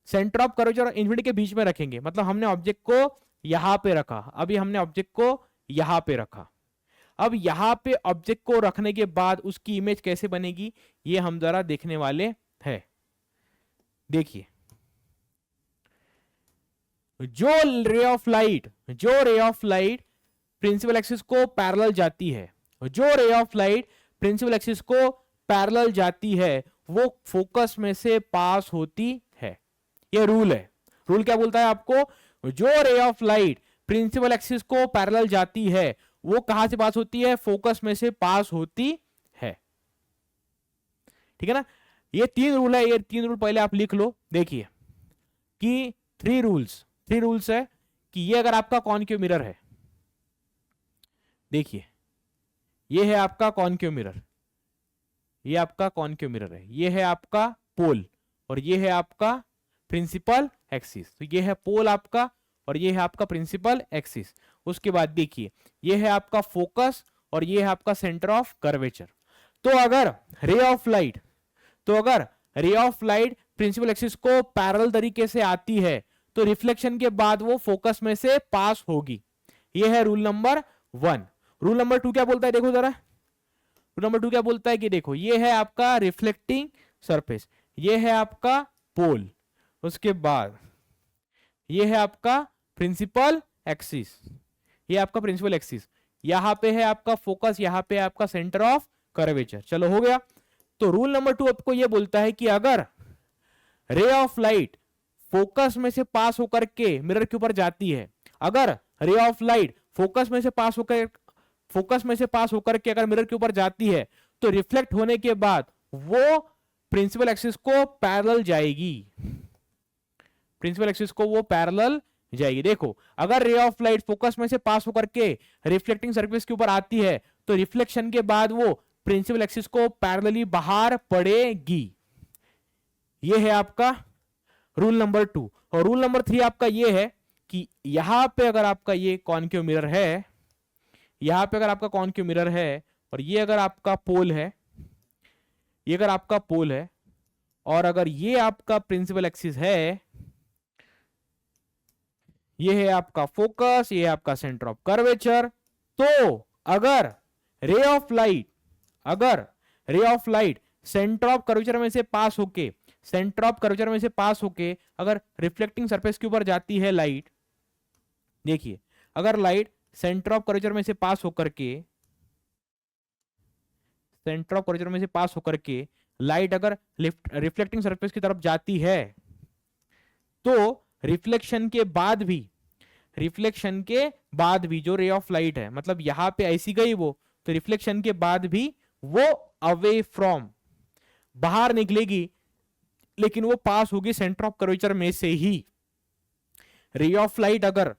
सेंटर ऑफ कर्वेचर और इन्फिनिटी के बीच में रखेंगे। मतलब हमने ऑब्जेक्ट को यहां पे रखा, अभी हमने ऑब्जेक्ट को यहां पे रखा। अब यहां पे ऑब्जेक्ट को रखने के बाद उसकी इमेज कैसे बनेगी, ये हम जरा देखने वाले हैं। देखिए जो ray of light principal axis को पैरेलल जाती है, जो ray of light principal axis को पैरेलल जाती है वो फोकस में से पास होती है। ये रूल है। रूल क्या बोलता है आपको, जो ray of light principal axis को पैरेलल जाती है वो कहां से पास होती है, फोकस में से पास होती है। ठीक है ना, ये 3 रूल है, ये 3 रूल पहले आप लिख लो। देखिए कि 3 रूल्स है कि ये अगर आपका कॉनकेव मिरर है, देखिए ये है आपका कॉनकेव मिरर, ये आपका कॉनकेव मिरर है, ये है आपका पोल और ये है आपका प्रिंसिपल एक्सिस। तो ये है पोल आपका और ये है आपका प्रिंसिपल एक्सिस। उसके बाद देखिए ये है आपका फोकस और ये है आपका सेंटर ऑफ कर्वेचर। तो अगर ray of light principal axis को पैरेलल तरीके से आती है तो रिफ्लेक्शन के बाद वो फोकस में से पास होगी। ये है रूल नंबर 1। रूल नंबर 2 क्या बोलता है, देखो जरा रूल नंबर 2 क्या बोलता है कि देखो ये है आपका रिफ्लेक्टिंग सरफेस, ये है आपका पोल, उसके बाद ये है आपका प्रिंसिपल एक्सिस, ये आपका प्रिंसिपल एक्सिस, यहां पे है आपका फोकस, यहां पे है आपका सेंटर ऑफ कर्वेचर। चलो हो गया। तो रूल नंबर 2 आपको ये बोलता है कि अगर रे ऑफ लाइट फोकस में से पास होकर के मिरर के ऊपर जाती है, अगर रे ऑफ लाइट फोकस में से पास होकर के अगर मिरर के ऊपर जाती है तो रिफ्लेक्ट होने के बाद वो प्रिंसिपल एक्सिस को पैरेलल जाएगी, प्रिंसिपल एक्सिस को वो पैरेलल जाएगी। देखो अगर रे ऑफ लाइट फोकस में से पास होकर के रिफ्लेक्टिंग सरफेस के ऊपर आती है तो रिफ्लेक्शन के बाद वो प्रिंसिपल एक्सिस को पैरेलली बाहर पड़ेगी। ये है आपका रूल नंबर 2। और रूल नंबर 3 आपका ये है कि यहां पे अगर आपका ये कॉनकेव मिरर है, यहां पे अगर आपका कॉनकेव मिरर है और ये अगर आपका पोल है, ये अगर आपका पोल है और अगर ये आपका प्रिंसिपल एक्सिस है, ये है आपका फोकस, ये है आपका सेंटर ऑफ कर्वेचर। तो अगर ray of light centre of curvature में से पास होके अगर रिफ्लेक्टिंग सरफेस के ऊपर जाती है लाइट, देखिए अगर लाइट सेंटर ऑफ कर्वेचर में से पास होकर के लाइट अगर रिफ्लेक्टिंग सरफेस की तरफ जाती है तो रिफ्लेक्शन के बाद भी जो रे ऑफ लाइट है, मतलब यहां पे ऐसी गई वो, तो रिफ्लेक्शन के बाद भी वो अवे फ्रॉम बाहर निकलेगी, लेकिन वो पास होगी सेंटर ऑफ कर्वेचर में से ही। रे ऑफ लाइट अगर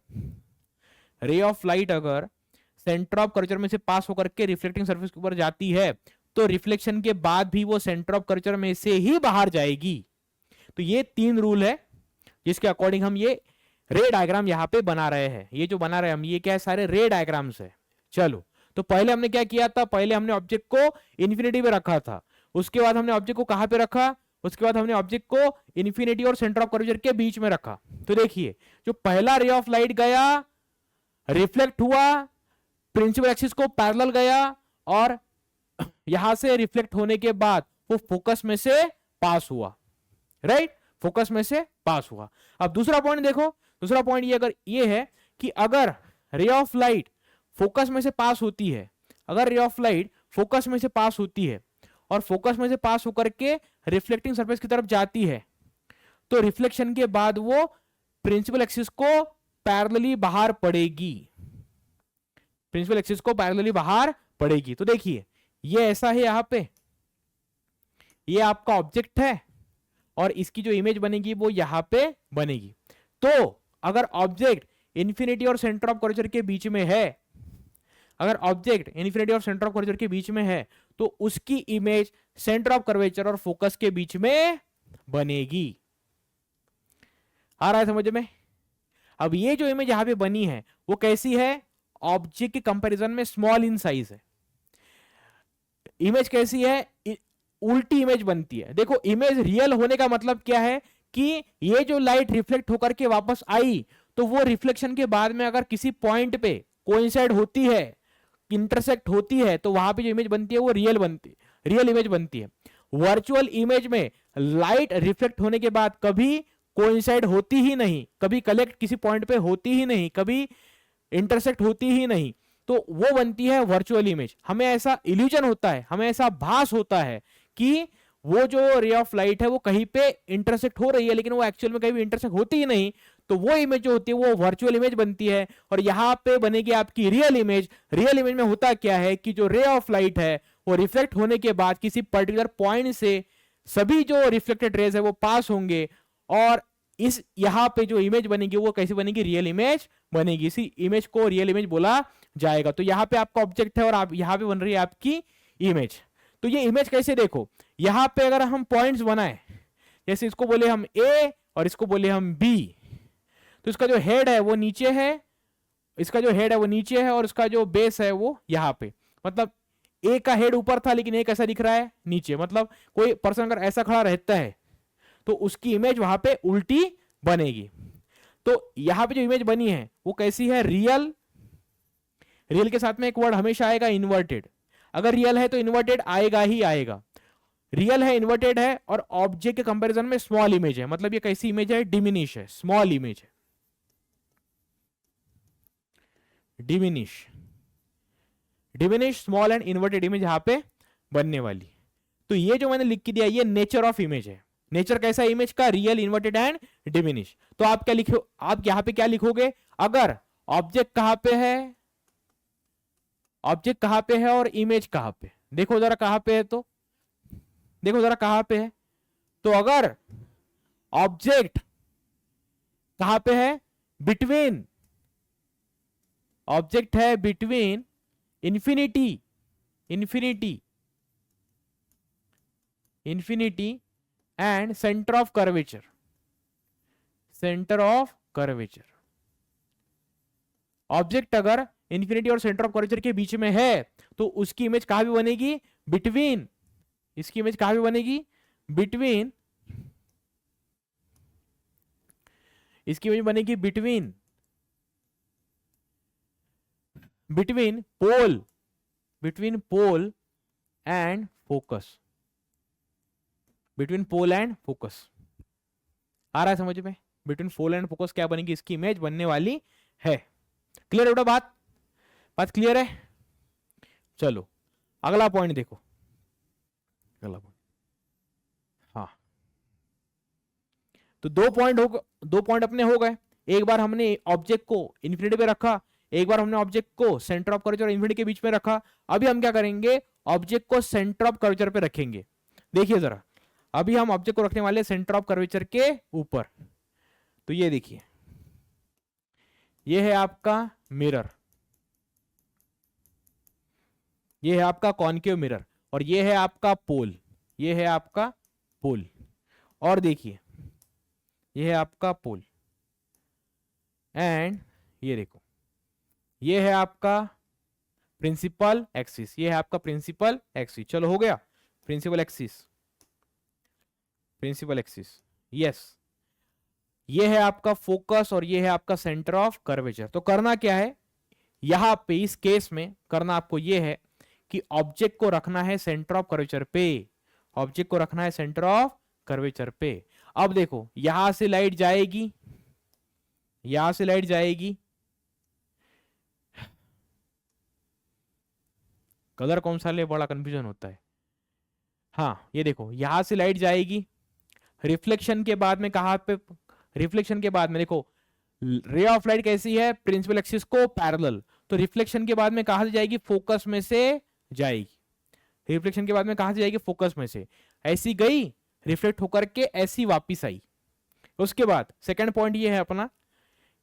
सेंटर ऑफ कर्वेचर में से पास होकर के रिफ्लेक्टिंग सरफेस के ऊपर जाती है तो रिफ्लेक्शन के बाद भी वो सेंटर ऑफ कर्वेचर में से ही बाहर जाएगी। तो ये 3 रूल है जिसके अकॉर्डिंग हम ये रे डायग्राम यहां पे बना रहे हैं। ये जो बना रहे हैं हम, ये क्या है, सारे रे डायग्राम्स है। चलो तो पहले हमने क्या किया था, पहले हमने ऑब्जेक्ट को इन्फिनिटी पे रखा था, उसके बाद हमने ऑब्जेक्ट को कहां पे रखा, उसके बाद हमने ऑब्जेक्ट को इन्फिनिटी और सेंटर ऑफ कर्वेचर के बीच में रखा। तो देखिए जो पहला रे ऑफ लाइट गया, रिफ्लेक्ट हुआ, प्रिंसिपल एक्सिस को पैरेलल गया और यहां से रिफ्लेक्ट होने के बाद वो फोकस में से पास हुआ, राइट, फोकस में से पास हुआ। अब दूसरा पॉइंट देखो, दूसरा पॉइंट ये अगर ये है कि अगर रे ऑफ लाइट फोकस में से पास होती है, अगर रे ऑफ लाइट फोकस में से पास होती है और फोकस में से पास होकर के रिफ्लेक्टिंग सरफेस की तरफ जाती है तो रिफ्लेक्शन के बाद वो प्रिंसिपल एक्सिस को पैरेलली बाहर पड़ेगी, प्रिंसिपल एक्सिस को पैरेलली बाहर पड़ेगी। तो देखिए ये ऐसा है यहाँ पे, ये आपका ऑब्जेक्ट है और इसकी जो इमेज बनेगी वो यहाँ पे बनेगी। तो अगर ऑब्जेक्ट इन्फिनिटी और सेंटर ऑफ कर्वेचर के बीच में है, अगर ऑब्जेक्ट इन्फिनिटी और सेंटर ऑफ कर्वेचर के बीच में है तो उसकी इमेज सेंटर ऑफ कर्वेचर और फोकस के बीच में बनेगी। आ रहा है समझ में? अब ये जो इमेज यहां पे बनी है वो कैसी है? ऑब्जेक्ट के कंपैरिजन में स्मॉल इन साइज है। इमेज कैसी है? उल्टी इमेज बनती है। देखो, इमेज रियल होने का मतलब क्या है कि ये जो लाइट रिफ्लेक्ट होकर के वापस आई तो वो रिफ्लेक्शन के बाद में अगर किसी पॉइंट पे कोइंसाइड होती है, इंटरसेक्ट होती है, तो वहां पे जो इमेज बनती है वो रियल बनती है, रियल इमेज बनती है। वर्चुअल इमेज में लाइट रिफ्लेक्ट होने के बाद कभी कोइंसाइड होती ही नहीं, कभी कलेक्ट किसी पॉइंट पे होती ही नहीं, कभी इंटरसेक्ट होती ही नहीं, तो वो बनती है वर्चुअल इमेज। हमें ऐसा इल्यूजन होता है, हमें ऐसा भास होता है कि वो जो रे ऑफ लाइट है वो कहीं पे इंटरसेक्ट हो रही है, लेकिन वो एक्चुअल में कहीं भी इंटरसेक्ट होती ही नहीं। तो वो इमेज जो होती है वो वर्चुअल इमेज बनती है और यहां पे बनेगी आपकी रियल इमेज। रियल इमेज में होता क्या है कि जो रे ऑफ लाइट है वो रिफ्लेक्ट होने के बाद किसी पर्टिकुलर पॉइंट से सभी जो रिफ्लेक्टेड रेज है वो पास होंगे और इस यहां पे जो इमेज बनेगी वो कैसी बनेगी? रियल इमेज बनेगी। इसी इमेज को रियल इमेज बोला जाएगा। तो यहां पे आपका ऑब्जेक्ट है और आप यहां पे बन रही है आपकी इमेज। तो ये इमेज कैसे देखो, यहां पे अगर हम पॉइंट्स बनाए, जैसे इसको बोले हम ए और इसको बोले हम बी, तो इसका जो हेड है वो नीचे है, इसका जो हेड है वो नीचे है और इसका जो बेस है वो यहां पे, मतलब ए का हेड ऊपर था लेकिन ए कैसा दिख रहा है? नीचे। मतलब कोई पर्सन अगर ऐसा खड़ा रहता है तो उसकी इमेज वहां पे उल्टी बनेगी। तो यहां पे जो इमेज बनी है वो कैसी है? रियल। रियल के साथ में एक वर्ड हमेशा आएगा इन्वर्टेड। अगर रियल है तो इन्वर्टेड आएगा ही आएगा। रियल है, इन्वर्टेड है और ऑब्जेक्ट के कंपैरिजन में स्मॉल इमेज है। मतलब ये कैसी इमेज है? डिमिनिश है, स्मॉल इमेज है, diminish. Diminish, small and inverted image यहां पे बनने वाली। तो ये जो मैंने लिख के दिया ये नेचर ऑफ इमेज है। नेचर कैसा इमेज का? Real, inverted and diminish. तो आप क्या लिखो, आप यहां पे क्या लिखोगे? अगर ऑब्जेक्ट कहां पे है, ऑब्जेक्ट कहां पे है और इमेज कहां पे, देखो जरा कहां पे है, तो देखो जरा कहां पे है। तो अगर ऑब्जेक्ट कहां पे है? बिटवीन, ऑब्जेक्ट है between infinity, infinity, infinity and centre of curvature, centre of curvature. Object अगर इंफिनिटी और सेंटर ऑफ कर्वेचर के बीच में है तो उसकी इमेज कहां भी बनेगी? बिटवीन। इसकी इमेज कहां भी बनेगी? बिटवीन। इसकी इमेज बनेगी between, between pole, between pole and focus, between pole and focus. आ रहा है समझ में? बिटवीन पोल एंड फोकस क्या बनेगी? इसकी इमेज बनने वाली है। क्लियर है बेटा? बात बात क्लियर है? चलो अगला पॉइंट देखो, अगला पॉइंट। हाँ, तो दो पॉइंट अपने हो गए। एक बार हमने ऑब्जेक्ट को इन्फिनिटी पे रखा, एक बार हमने ऑब्जेक्ट को सेंटर ऑफ कर्वेचर और इन्फिनिटी के बीच में रखा। अभी हम क्या करेंगे? ऑब्जेक्ट को सेंटर ऑफ कर्वेचर पे रखेंगे। देखिए जरा, अभी हम ऑब्जेक्ट को रखने वाले सेंटर ऑफ कर्वेचर के ऊपर। तो ये देखिए, ये है आपका मिरर, ये है आपका कॉन्केव मिरर और ये है आपका पोल, ये है आपका पोल। और देखिए ये है आपका पोल एंड ये देखो ये है आपका प्रिंसिपल एक्सिस, ये है आपका प्रिंसिपल एक्सिस। चलो हो गया, principal axis, principal axis, yes. ये है आपका फोकस और ये है आपका सेंटर ऑफ कर्वेचर। तो करना क्या है यहां पे, इस केस में करना आपको ये है कि ऑब्जेक्ट को रखना है सेंटर ऑफ कर्वेचर पे, ऑब्जेक्ट को रखना है सेंटर ऑफ कर्वेचर पे। अब देखो यहां से लाइट जाएगी, यहां से लाइट जाएगी, कलर कौन सा ले बड़ा कंफ्यूजन होता है। हाँ ये देखो यहां से लाइट जाएगी, रिफ्लेक्शन के बाद में कहां पे? रिफ्लेक्शन के बाद में देखो रे ऑफ लाइट कैसी है? प्रिंसिपल एक्सिस को पैरेलल। तो रिफ्लेक्शन के बाद में कहां से जाएगी? फोकस में से जाएगी। रिफ्लेक्शन के बाद में कहां से जाएगी, फोकस में से, ऐसी गई रिफ्लेक्ट होकर के ऐसी वापिस आई। उसके बाद सेकंड पॉइंट ये है अपना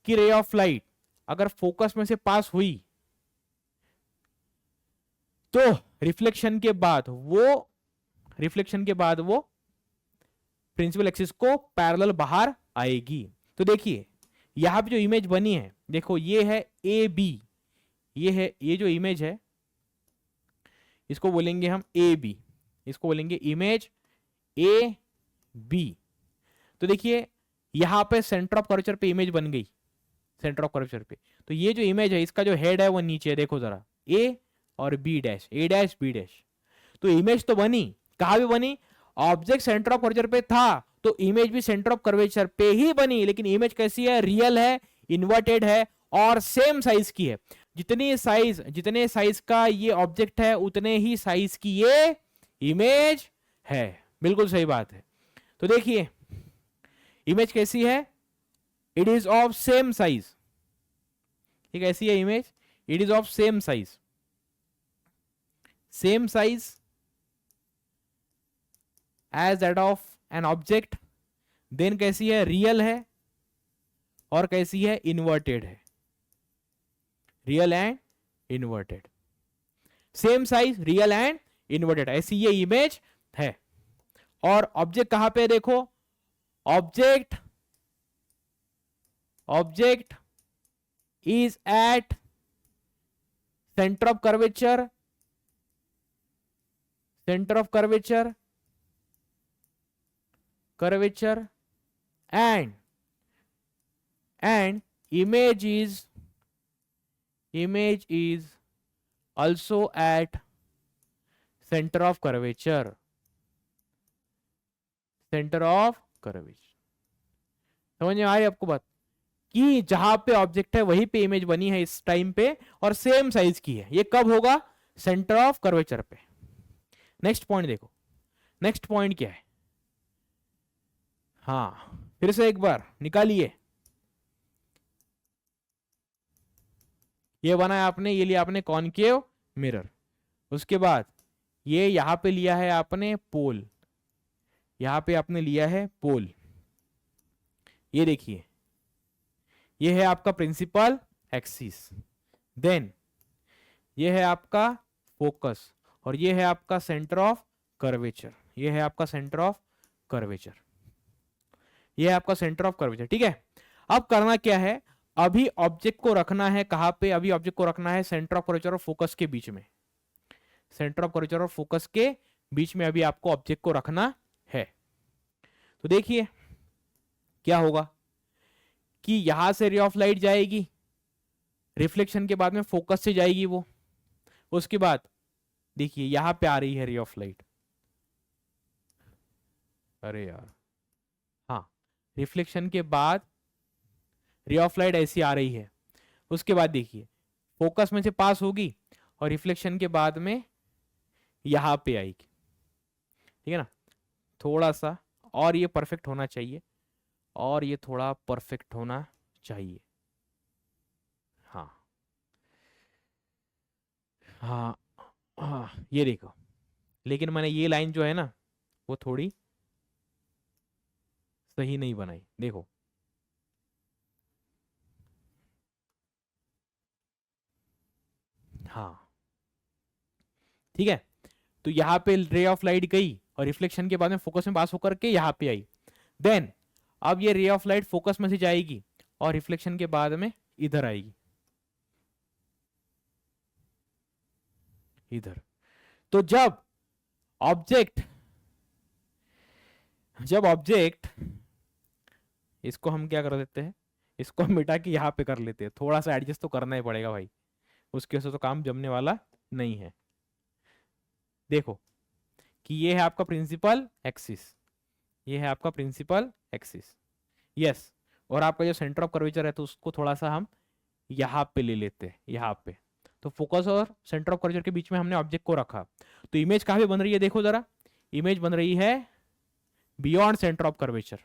कि रे ऑफ लाइट अगर फोकस में से पास हुई तो रिफ्लेक्शन के बाद वो प्रिंसिपल एक्सिस को पैरेलल बाहर आएगी। तो देखिए यहां पे जो इमेज बनी है, देखो ये है ए बी, ये जो इमेज है इसको बोलेंगे हम ए बी, इसको बोलेंगे इमेज ए बी। तो देखिए यहां पे सेंटर ऑफ कर्वेचर पे इमेज बन गई, सेंटर ऑफ कर्वेचर पे। तो ये जो इमेज है इसका जो हेड है वो नीचे है, देखो जरा ए और बी डैश, ए डैश बी डैश। तो इमेज तो बनी, कहां भी बनी, ऑब्जेक्ट सेंटर ऑफ कर्वेचर पे था तो इमेज भी सेंटर ऑफ कर्वेचर पे ही बनी। लेकिन इमेज कैसी है, रियल है, इन्वर्टेड है और सेम साइज की है। जितने साइज का ये ऑब्जेक्ट है उतने ही साइज की ये इमेज है। बिल्कुल सही बात है। तो देखिए इमेज कैसी है, it is of same size. ठीक है, ऐसी है image, it is of same size, same size as that of an object. Then कैसी है, रियल है और कैसी है, इन्वर्टेड है, real and inverted, same size, real and inverted, ऐसी ये इमेज है। और ऑब्जेक्ट कहां पे, देखो object is at centre of curvature, and image is also at center of curvature, समझ में आ रही है आपको बात, कि जहां पे ऑब्जेक्ट है वहीं पे इमेज बनी है इस टाइम पे और सेम साइज की है। ये कब होगा, सेंटर ऑफ कर्वेचर पे। नेक्स्ट पॉइंट देखो, नेक्स्ट पॉइंट क्या है, हाँ फिर से एक बार निकालिए। ये बनाया आपने, ये लिया आपने कॉनकेव मिरर, उसके बाद ये यहां पे लिया है आपने पोल, यहां पे आपने लिया है पोल। ये देखिए ये है आपका प्रिंसिपल एक्सिस, देन ये है आपका फोकस और ये है आपका सेंटर ऑफ कर्वेचर, ये है आपका सेंटर ऑफ कर्वेचर, ये है आपका सेंटर ऑफ कर्वेचर। ठीक है, अब करना क्या है, अभी ऑब्जेक्ट को रखना है कहां पे, अभी ऑब्जेक्ट को रखना है सेंटर ऑफ कर्वेचर और फोकस के बीच में, सेंटर ऑफ कर्वेचर और फोकस के बीच में अभी आपको ऑब्जेक्ट को रखना है। तो देखिए क्या होगा कि यहां से रे ऑफ लाइट जाएगी, रिफ्लेक्शन के बाद में फोकस से जाएगी वो, उसके बाद देखिए यहां पे आ रही है रे ऑफ लाइट, अरे यार हाँ, रिफ्लेक्शन के बाद रे ऑफ लाइट ऐसी आ रही है, उसके बाद देखिए फोकस में से पास होगी और रिफ्लेक्शन के बाद में यहां पे आएगी। ठीक है ना, थोड़ा सा और ये परफेक्ट होना चाहिए, और ये थोड़ा परफेक्ट होना चाहिए, हाँ हाँ हाँ, ये देखो, लेकिन मैंने ये लाइन जो है ना वो थोड़ी सही नहीं बनाई, देखो हाँ ठीक है। तो यहां पे रे ऑफ लाइट गई और रिफ्लेक्शन के बाद में फोकस में पास होकर के यहां पे आई, देन अब ये रे ऑफ लाइट फोकस में से जाएगी और रिफ्लेक्शन के बाद में इधर आएगी, इधर। तो जब ऑब्जेक्ट इसको हम क्या कर देते हैं, इसको हम मिटा के यहां पे कर लेते हैं, थोड़ा सा एडजस्ट तो करना ही पड़ेगा भाई, उसके से तो काम जमने वाला नहीं है। देखो कि ये है आपका प्रिंसिपल एक्सिस, ये है आपका प्रिंसिपल एक्सिस, यस, और आपका जो सेंटर ऑफ कर्वेचर है तो उसको थोड़ा सा हम यहां पे ले लेते हैं, यहां पे। तो फोकस और सेंटर ऑफ कर्वेचर के बीच में हमने ऑब्जेक्ट को रखा, तो इमेज कहां पे बन रही है, देखो जरा, इमेज बन रही है beyond centre of curvature,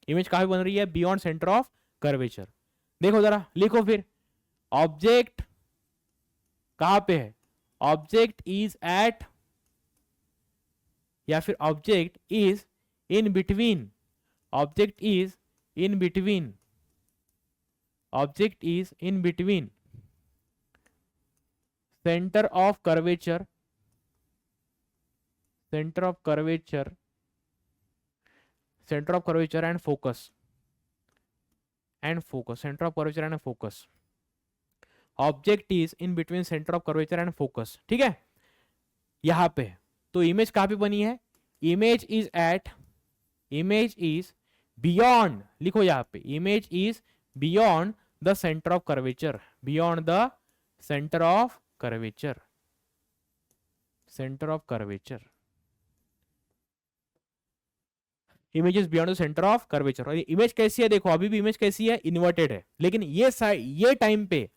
image कहां पे बन रही है, बियॉन्ड सेंटर ऑफ कर्वेचर। देखो जरा, लिखो फिर, ऑब्जेक्ट कहां पे है, ऑब्जेक्ट इज एट या फिर object is in between, object is in between, object is in between centre of curvature, centre of curvature, centre of curvature and focus, and focus, centre of curvature and focus, object is in between centre of curvature and focus. ठीक है, यहां पे तो image कहां पे बनी है, image is at, image is beyond, लिखो यहां पे image is beyond the centre of curvature, beyond the centre of curvature, centre of curvature, image is beyond the centre of curvature. और इमेज कैसी है देखो, अभी भी इमेज कैसी है, इन्वर्टेड है, लेकिन ये टाइम पे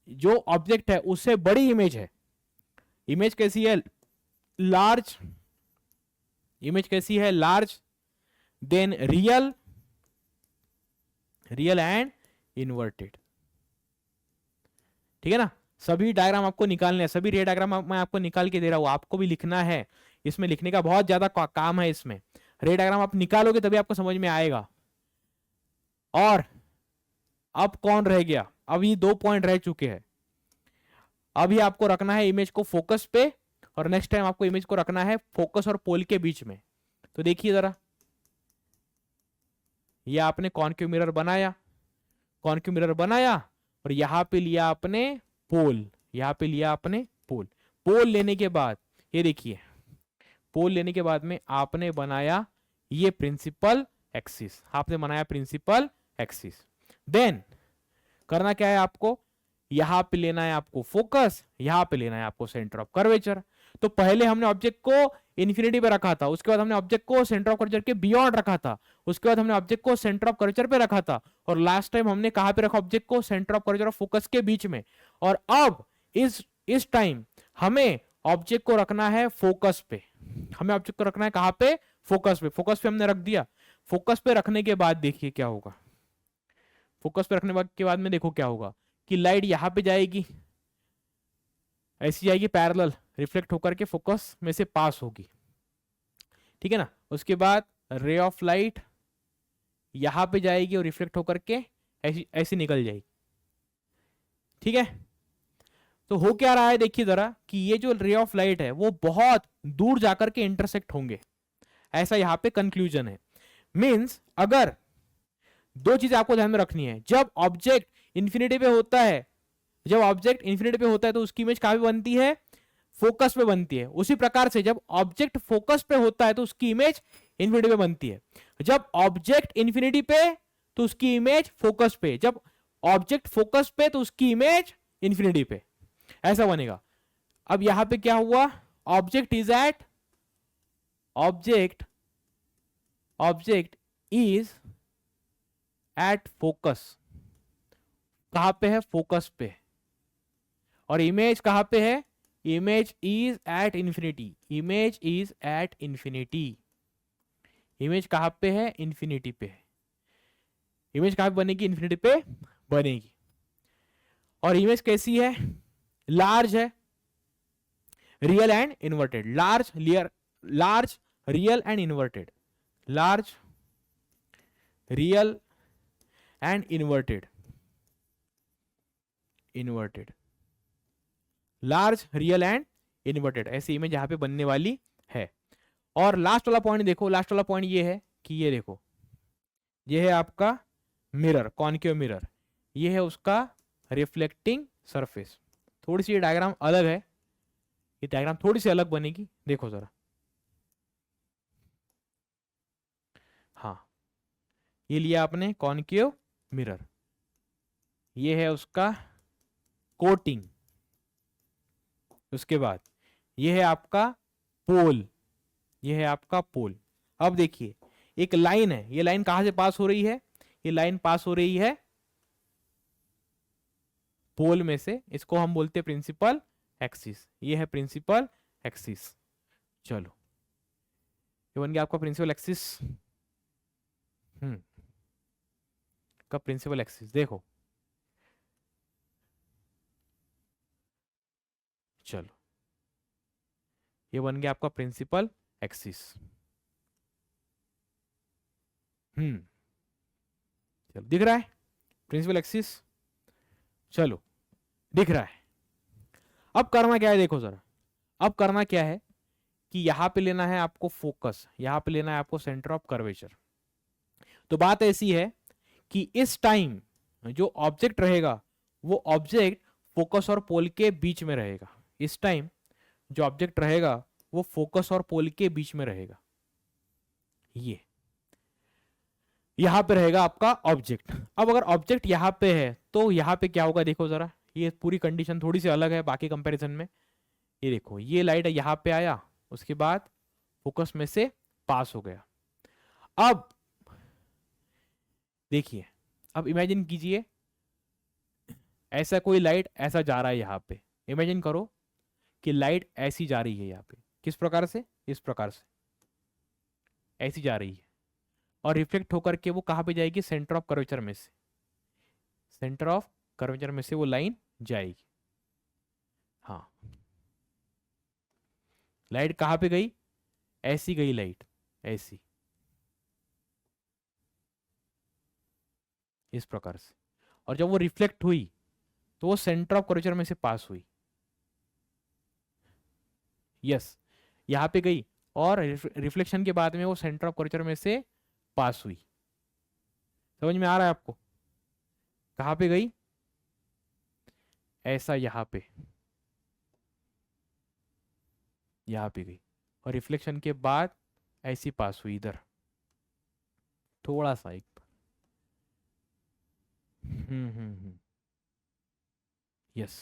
जो ऑब्जेक्ट है उससे बड़ी इमेज है। इमेज कैसी है, लार्ज, इमेज कैसी है, large then real, real and inverted. ठीक है ना, सभी डायग्राम आपको निकालने हैं, सभी रे डायग्राम मैं आपको निकाल के दे रहा हूं, आपको भी लिखना है, इसमें लिखने का बहुत ज्यादा काम है। इसमें रे डायग्राम आप निकालोगे तभी आपको समझ में आएगा। और अब कौन रह गया, अब ये 2 पॉइंट रह चुके हैं। अभी आपको रखना है इमेज को फोकस पे, और नेक्स्ट टाइम आपको इमेज को रखना है फोकस और पोल के बीच में। तो देखिए जरा, ये आपने कॉन्केव मिरर बनाया, कॉन्केव मिरर बनाया, और यहां पे लिया आपने पोल, यहां पे लिया आपने पोल। पोल लेने के बाद ये देखिए, पोल लेने के बाद में आपने बनाया ये प्रिंसिपल एक्सिस, आपने बनाया प्रिंसिपल एक्सिस। देन करना क्या है आपको, यहां पे लेना है आपको फोकस, यहां पे लेना है आपको सेंटर ऑफ कर्वेचर। तो पहले हमने ऑब्जेक्ट को इन्फिनिटी पे रखा था, उसके बाद हमने ऑब्जेक्ट को सेंटर ऑफ कर्वेचर के बियॉन्ड रखा था, उसके बाद हमने ऑब्जेक्ट को सेंटर ऑफ कर्वेचर पे रखा था, और लास्ट टाइम हमने कहां पे रखा ऑब्जेक्ट को, सेंटर ऑफ कर्वेचर और फोकस के बीच में। और अब इस टाइम हमें ऑब्जेक्ट को रखना है फोकस पे, हमें ऑब्जेक्ट को रखना है कहां पे, फोकस पे। फोकस पे हमने रख दिया, फोकस पे रखने के बाद देखिए क्या होगा, फोकस पे रखने के बाद में देखो क्या होगा कि लाइट यहां पे जाएगी, ऐसी जाएगी पैरेलल, रिफ्लेक्ट होकर के फोकस में से पास होगी। ठीक है ना, उसके बाद रे ऑफ लाइट यहां पे जाएगी और रिफ्लेक्ट होकर के ऐसी ऐसी निकल जाएगी। ठीक है, तो हो क्या रहा है देखिए जरा, कि ये जो रे ऑफ लाइट है वो बहुत दूर जाकर के इंटरसेक्ट होंगे, ऐसा यहां पे कंक्लूजन है। मींस अगर 2 चीजें आपको ध्यान में रखनी है, जब ऑब्जेक्ट इंफिनिटी पे होता है, जब ऑब्जेक्ट इंफिनिटी पे होता है तो उसकी इमेज कहां पे बनती है, फोकस पे बनती है। उसी प्रकार से जब ऑब्जेक्ट फोकस पे होता है तो उसकी इमेज इंफिनिटी पे बनती है। जब ऑब्जेक्ट इंफिनिटी पे तो उसकी इमेज फोकस पे, जब ऑब्जेक्ट फोकस पे तो उसकी इमेज इंफिनिटी पे, ऐसा बनेगा। अब यहां पे क्या हुआ, object is at, object is at focus, कहां पे है, फोकस पे, और इमेज कहां पे है, image is at infinity, image is at infinity, image कहां पे है, इंफिनिटी पे है। इमेज कहां पे बनेगी, इंफिनिटी पे बनेगी। और इमेज कैसी है, लार्ज है, real and inverted, large real and inverted, large real and inverted, inverted, large real and inverted, ऐसी इमेज यहां पे बनने वाली है। और लास्ट वाला पॉइंट देखो, लास्ट वाला पॉइंट ये है कि ये देखो, ये है आपका मिरर, कॉन्केव मिरर, ये है उसका रिफ्लेक्टिंग सरफेस। थोड़ी सी ये डायग्राम अलग है, ये डायग्राम थोड़ी सी अलग बनेगी, देखो जरा। हाँ, ये लिया आपने कॉन्केव मिरर, ये है उसका कोटिंग, उसके बाद ये है आपका पोल, ये है आपका पोल। अब देखिए एक लाइन है, ये लाइन कहां से पास हो रही है, ये लाइन पास हो रही है पोल में से, इसको हम बोलते हैं प्रिंसिपल एक्सिस, ये है प्रिंसिपल एक्सिस। चलो, ये बन गया आपका प्रिंसिपल एक्सिस। का प्रिंसिपल एक्सिस देखो, चलो ये बन गया आपका प्रिंसिपल एक्सिस। चलो दिख रहा है प्रिंसिपल एक्सिस, चलो दिख रहा है। अब करना क्या है देखो जरा, अब करना क्या है कि यहां पे लेना है आपको फोकस, यहां पे लेना है आपको सेंटर ऑफ कर्वेचर। तो बात ऐसी है कि इस टाइम जो ऑब्जेक्ट रहेगा वो ऑब्जेक्ट फोकस और पोल के बीच में रहेगा। इस टाइम जो ऑब्जेक्ट रहेगा वो फोकस और पोल के बीच में रहेगा। ये यहां पे रहेगा आपका ऑब्जेक्ट। अब अगर ऑब्जेक्ट यहां पे है तो यहां पे क्या होगा देखो जरा, ये पूरी कंडीशन थोड़ी सी अलग है बाकी कंपैरिजन में। ये देखो ये लाइट यहां पे आया, उसके बाद फोकस में से पास हो गया। अब देखिए, अब इमेजिन कीजिए ऐसा कोई लाइट ऐसा जा रहा है यहां पे। इमेजिन करो कि लाइट ऐसी जा रही है यहाँ पे, किस प्रकार से, इस प्रकार से ऐसी जा रही है, और रिफ्लेक्ट होकर के वो कहां पे जाएगी, सेंटर ऑफ कर्वेचर में से, सेंटर ऑफ कर्वेचर में से वो लाइन जाएगी। हाँ, लाइट कहां पे गई, ऐसी गई लाइट, ऐसी, इस प्रकार से। और जब वो रिफ्लेक्ट हुई तो वो सेंटर ऑफ कर्वेचर में से पास हुई। यस, यहां पे गई और रिफ्लेक्शन के बाद में वो सेंटर ऑफ कर्वेचर में से पास हुई। समझ में आ रहा है आपको, कहां पे गई, ऐसा यहां पे, यहां पे गई, और रिफ्लेक्शन के बाद ऐसी पास हुई इधर, थोड़ा सा एक। यस।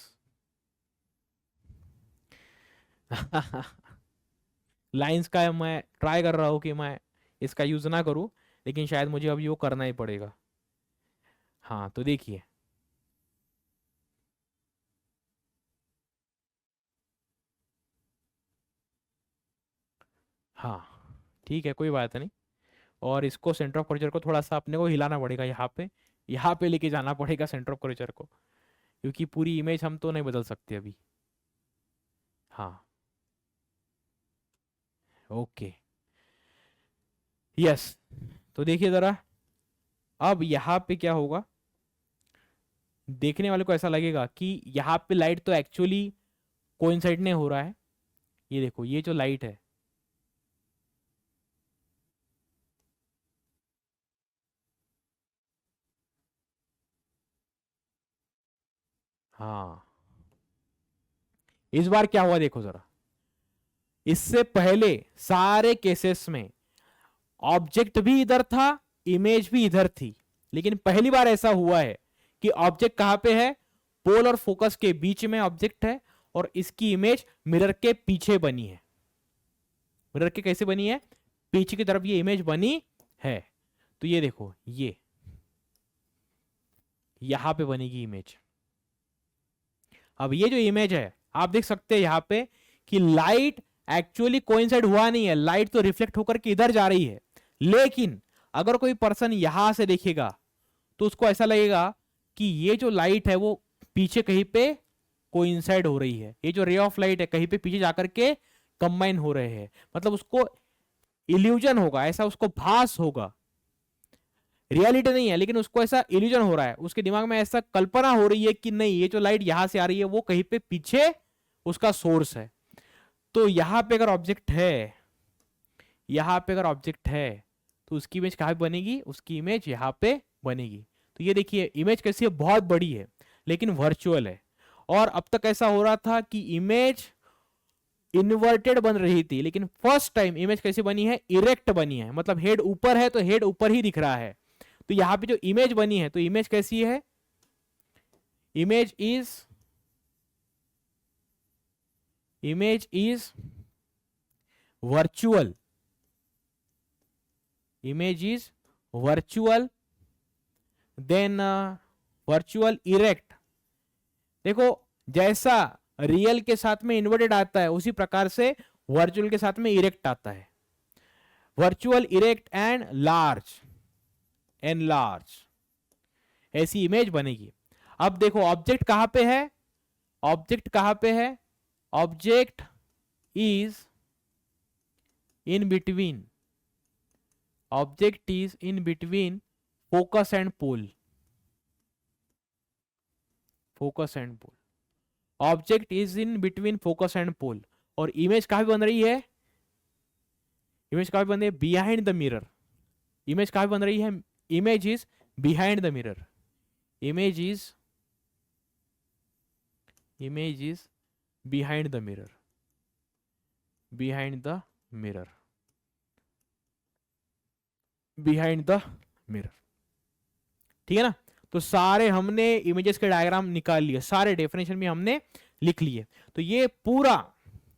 लाइंस का मैं ट्राई कर रहा हूं कि मैं इसका यूज ना करूं, लेकिन शायद मुझे अभी वो करना ही पड़ेगा। हाँ तो देखिए, हाँ ठीक है कोई बात नहीं। और इसको सेंटर ऑफ कर्वेचर को थोड़ा सा अपने को हिलाना पड़ेगा, यहाँ पे लेके जाना पड़ेगा सेंटर ऑफ कर्वेचर को, क्योंकि पूरी इमेज हम तो नहीं बदल सकते अभी। हाँ ओके, यस। तो देखिए जरा, अब यहाँ पे क्या होगा, देखने वाले को ऐसा लगेगा कि यहाँ पे लाइट तो एक्चुअली कोइंसाइड नहीं हो रहा है। ये देखो ये जो लाइट है, हाँ इस बार क्या हुआ देखो जरा, इससे पहले सारे केसेस में ऑब्जेक्ट भी इधर था, इमेज भी इधर थी, लेकिन पहली बार ऐसा हुआ है कि ऑब्जेक्ट कहां पे है, पोल और फोकस के बीच में ऑब्जेक्ट है, और इसकी इमेज मिरर के पीछे बनी है। मिरर के कैसे बनी है, पीछे की तरफ ये इमेज बनी है। तो ये देखो, ये यहां पे बनेगी इमेज। अब ये जो इमेज है आप देख सकते हैं यहां पे कि लाइट एक्चुअली कोइंसाइड हुआ नहीं है, लाइट तो रिफ्लेक्ट होकर के इधर जा रही है। लेकिन अगर कोई पर्सन यहां से देखेगा तो उसको ऐसा लगेगा कि ये जो लाइट है वो पीछे कहीं पे कोइंसाइड हो रही है, ये जो रे ऑफ लाइट है कहीं पे पीछे जाकर के कंबाइन हो रहे हैं। मतलब उसको इल्यूजन होगा, ऐसा उसको भास होगा, रियलिटी नहीं है लेकिन उसको ऐसा इल्यूजन हो रहा है, उसके दिमाग में ऐसा कल्पना हो रही है कि नहीं ये जो लाइट यहां से आ रही है वो कहीं पे पीछे उसका सोर्स है। तो यहां पे अगर ऑब्जेक्ट है, यहां पे अगर ऑब्जेक्ट है तो उसकी इमेज कहां बनेगी, उसकी इमेज यहां पे बनेगी। तो ये देखिए इमेज कैसी है, बहुत बड़ी है लेकिन वर्चुअल है। और अब तक ऐसा हो रहा था कि इमेज इन्वर्टेड बन रही थी, लेकिन फर्स्ट टाइम इमेज कैसी बनी है, इरेक्ट बनी है। मतलब हेड ऊपर है तो हेड ऊपर ही दिख रहा है। तो यहां पे जो इमेज बनी है, तो इमेज कैसी है, image is virtual, image is virtual, then virtual erect. देखो जैसा रियल के साथ में इन्वर्टेड आता है उसी प्रकार से वर्चुअल के साथ में इरेक्ट आता है। Virtual erect and large, and large, ऐसी इमेज बनेगी। अब देखो ऑब्जेक्ट कहां पे है, ऑब्जेक्ट कहां पे है, object is in between, object is in between focus and pole, focus and pole, object is in between focus and pole. और इमेज कहां पे बन रही है, इमेज कहां पे बन रही है, बिहाइंड द मिरर। इमेज कहां पे बन रही है, image is behind the mirror, image is behind the mirror, behind the mirror, behind the mirror. ठीक है ना। तो सारे हमने इमेजेस के डायग्राम निकाल लिए, सारे डेफिनेशन भी हमने लिख लिए। तो ये पूरा,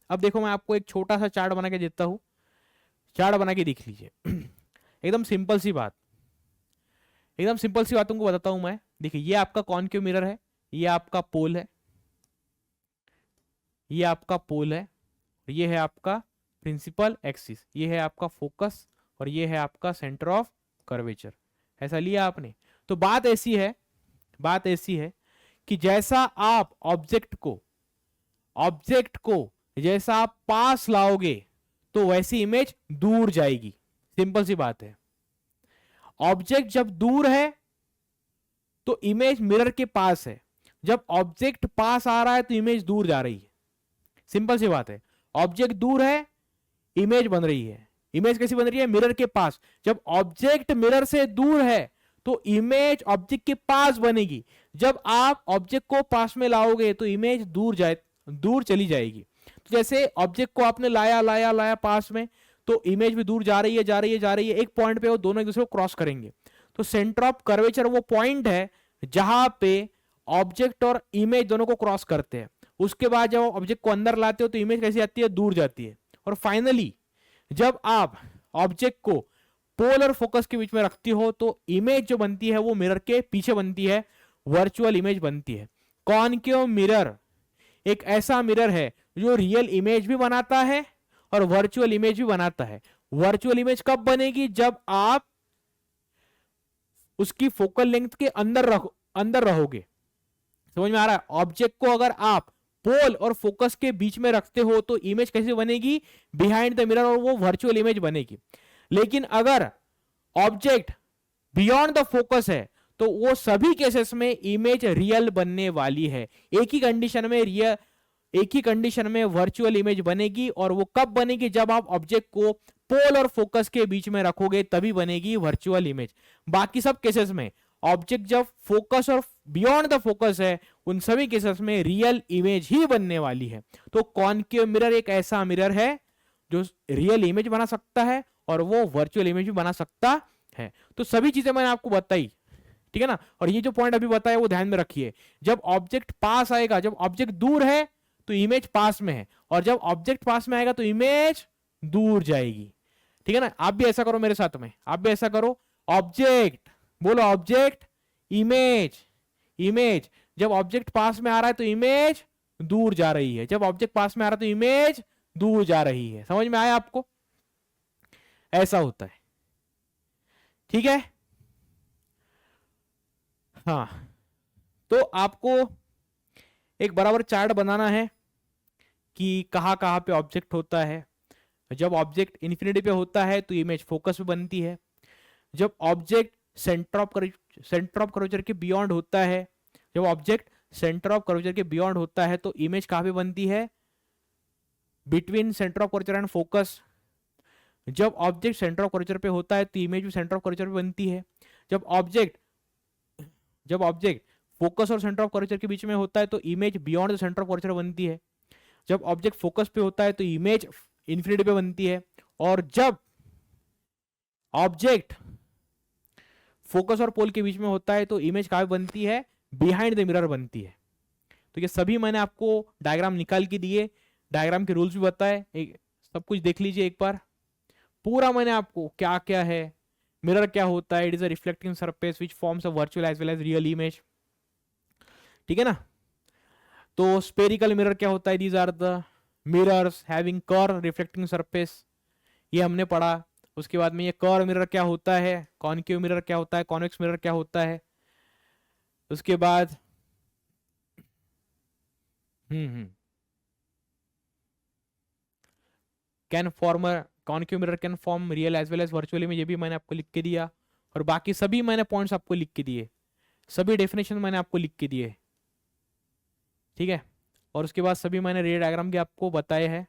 अब देखो मैं आपको एक छोटा सा चार्ट बना के देता हूं, चार्ट बना के देख लीजिए। एकदम सिंपल सी बात, एकदम सिंपल सी बात तुमको बताता हूं मैं। देखिए ये आपका कॉनकेव मिरर है, ये आपका पोल है, ये आपका पोल है, ये है आपका प्रिंसिपल एक्सिस, ये है आपका फोकस, और ये है आपका सेंटर ऑफ कर्वेचर। ऐसा लिया आपने। तो बात ऐसी है, बात ऐसी है कि जैसा आप ऑब्जेक्ट को जैसा आप पास लाओगे तो वैसी इमेज दूर जाएगी। सिंपल सी बात है। ऑब्जेक्ट जब दूर है तो इमेज मिरर के पास है, जब ऑब्जेक्ट पास आ रहा है तो इमेज दूर जा रही है। सिंपल सी बात है। ऑब्जेक्ट दूर है, इमेज बन रही है। इमेज कैसी बन रही है, मिरर के पास। जब ऑब्जेक्ट मिरर से दूर है तो इमेज ऑब्जेक्ट के पास बनेगी। जब आप ऑब्जेक्ट को पास में लाओगे तो इमेज दूर चली जाएगी। तो जैसे ऑब्जेक्ट को आपने लाया लाया लाया पास में, तो इमेज भी दूर जा रही है, जा रही है, जा रही है। एक पॉइंट पे वो दोनों एक दूसरे को क्रॉस करेंगे। तो सेंटर ऑफ कर्वेचर वो पॉइंट है जहां पे ऑब्जेक्ट और इमेज दोनों को क्रॉस करते हैं। उसके बाद जब ऑब्जेक्ट को अंदर लाते हो तो इमेज कैसी आती है, दूर जाती है। और फाइनली जब आप ऑब्जेक्ट को पोल और फोकस के बीच में रखती हो तो इमेज जो बनती है वो मिरर के पीछे बनती है, वर्चुअल इमेज बनती है। कॉनकेव मिरर एक ऐसा मिरर है जो रियल इमेज भी बनाता है और वर्चुअल इमेज भी बनाता है। वर्चुअल इमेज कब बनेगी, जब आप उसकी फोकल लेंथ के अंदर रहोगे। समझ में आ रहा है। ऑब्जेक्ट को अगर आप पोल और फोकस के बीच में रखते हो तो इमेज कैसे बनेगी, बिहाइंड द मिरर, और वो वर्चुअल इमेज बनेगी। लेकिन अगर ऑब्जेक्ट बियॉन्ड द फोकस है तो वो सभी केसेस में इमेज रियल बनने वाली है। एक ही कंडीशन में वर्चुअल इमेज बनेगी, और वो कब बनेगी, जब आप ऑब्जेक्ट को पोल और फोकस के बीच में रखोगे तभी बनेगी वर्चुअल इमेज। बाकी सब केसेस में ऑब्जेक्ट जब फोकस और बियॉन्ड द फोकस है उन सभी केसेस में रियल इमेज ही बनने वाली है। तो कॉनकेव मिरर एक ऐसा मिरर है जो रियल इमेज बना सकता है और वो वर्चुअल इमेज भी बना सकता है। तो सभी चीजें मैंने आपको बताई, ठीक है ना। और ये जो पॉइंट अभी बताया वो ध्यान में रखिए। जब ऑब्जेक्ट पास आएगा, जब ऑब्जेक्ट दूर है तो इमेज पास में है, और जब ऑब्जेक्ट पास में आएगा तो इमेज दूर जाएगी। ठीक है ना। आप भी ऐसा करो मेरे साथ में, आप भी ऐसा करो। ऑब्जेक्ट बोलो, ऑब्जेक्ट इमेज, इमेज। जब ऑब्जेक्ट पास में आ रहा है तो इमेज दूर जा रही है, जब ऑब्जेक्ट पास में आ रहा है तो इमेज दूर जा रही है। समझ में आया आपको, ऐसा होता है। ठीक है। हाँ, तो आपको एक बराबर चार्ट बनाना है कि कहां कहां पे ऑब्जेक्ट होता है। जब ऑब्जेक्ट इन्फिनिटी पे होता है तो इमेज फोकस पे बनती है। जब ऑब्जेक्ट सेंटर ऑफ कर्वेचर के बियॉन्ड होता है, जब ऑब्जेक्ट सेंटर ऑफ कर्वेचर के बियॉन्ड होता है तो इमेज कहां पे बनती है, between centre of curvature and focus. जब ऑब्जेक्ट सेंटर ऑफ कर्वेचर पे होता है तो इमेज भी सेंटर ऑफ कर्वेचर पे बनती है। जब ऑब्जेक्ट फोकस और सेंटर ऑफ कर्वेचर के बीच में होता है तो image beyond the centre of curvature बनती है। जब ऑब्जेक्ट फोकस पे होता है तो इमेज इन्फिनिटी पे बनती है। और जब ऑब्जेक्ट फोकस और पोल के बीच में होता है तो इमेज कहां बनती है, बिहाइंड द मिरर बनती है। तो ये सभी मैंने आपको डायग्राम निकाल के दिए, डायग्राम के रूल्स भी बताए, सब कुछ देख लीजिए एक बार। पूरा मैंने आपको क्या क्या है, मिरर क्या होता है, it is a reflecting surface which forms a virtual as well as real image. ठीक है ना। तो स्पेरिकल मिरर क्या होता है, these are the mirrors having curve reflecting surface, ये हमने पढ़ा। उसके बाद में ये कर्व मिरर क्या होता है, कॉनकेव मिरर क्या होता है, कॉन्वेक्स मिरर क्या होता है। उसके बाद can form concave mirror can form real as well as virtual image, ये भी मैंने आपको लिख के दिया, और बाकी सभी मैंने पॉइंट्स आपको लिख के दिए, सभी डेफिनेशन मैंने आपको लिख के दिए, ठीक है। और उसके बाद सभी मैंने रे डायग्राम के आपको बताए हैं,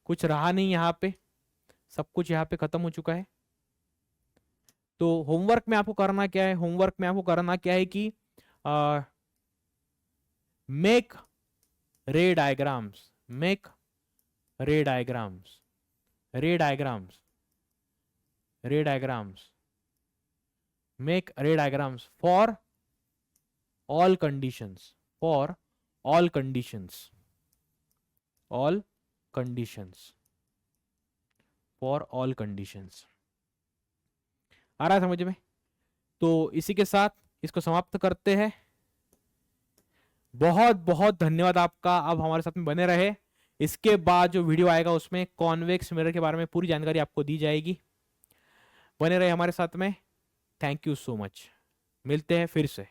कुछ रहा नहीं यहाँ पे, सब कुछ यहाँ पे खत्म हो चुका है। तो होमवर्क में आपको करना क्या है, होमवर्क में आपको करना क्या है कि मेक रे डायग्राम्स, मेक रे डायग्राम्स, रे डायग्राम्स, रे diagrams, make array diagrams for all conditions, for all conditions, all conditions, for all conditions। आ रहा है समझ में? तो इसी के साथ इसको समाप्त करते हैं। बहुत बहुत धन्यवाद आपका, अब हमारे साथ में बने रहे। इसके बाद जो वीडियो आएगा उसमें कॉन्वेक्स मिरर के बारे में पूरी जानकारी आपको दी जाएगी, बने रहे हमारे साथ में। थैंक यू सो मच, मिलते हैं फिर से।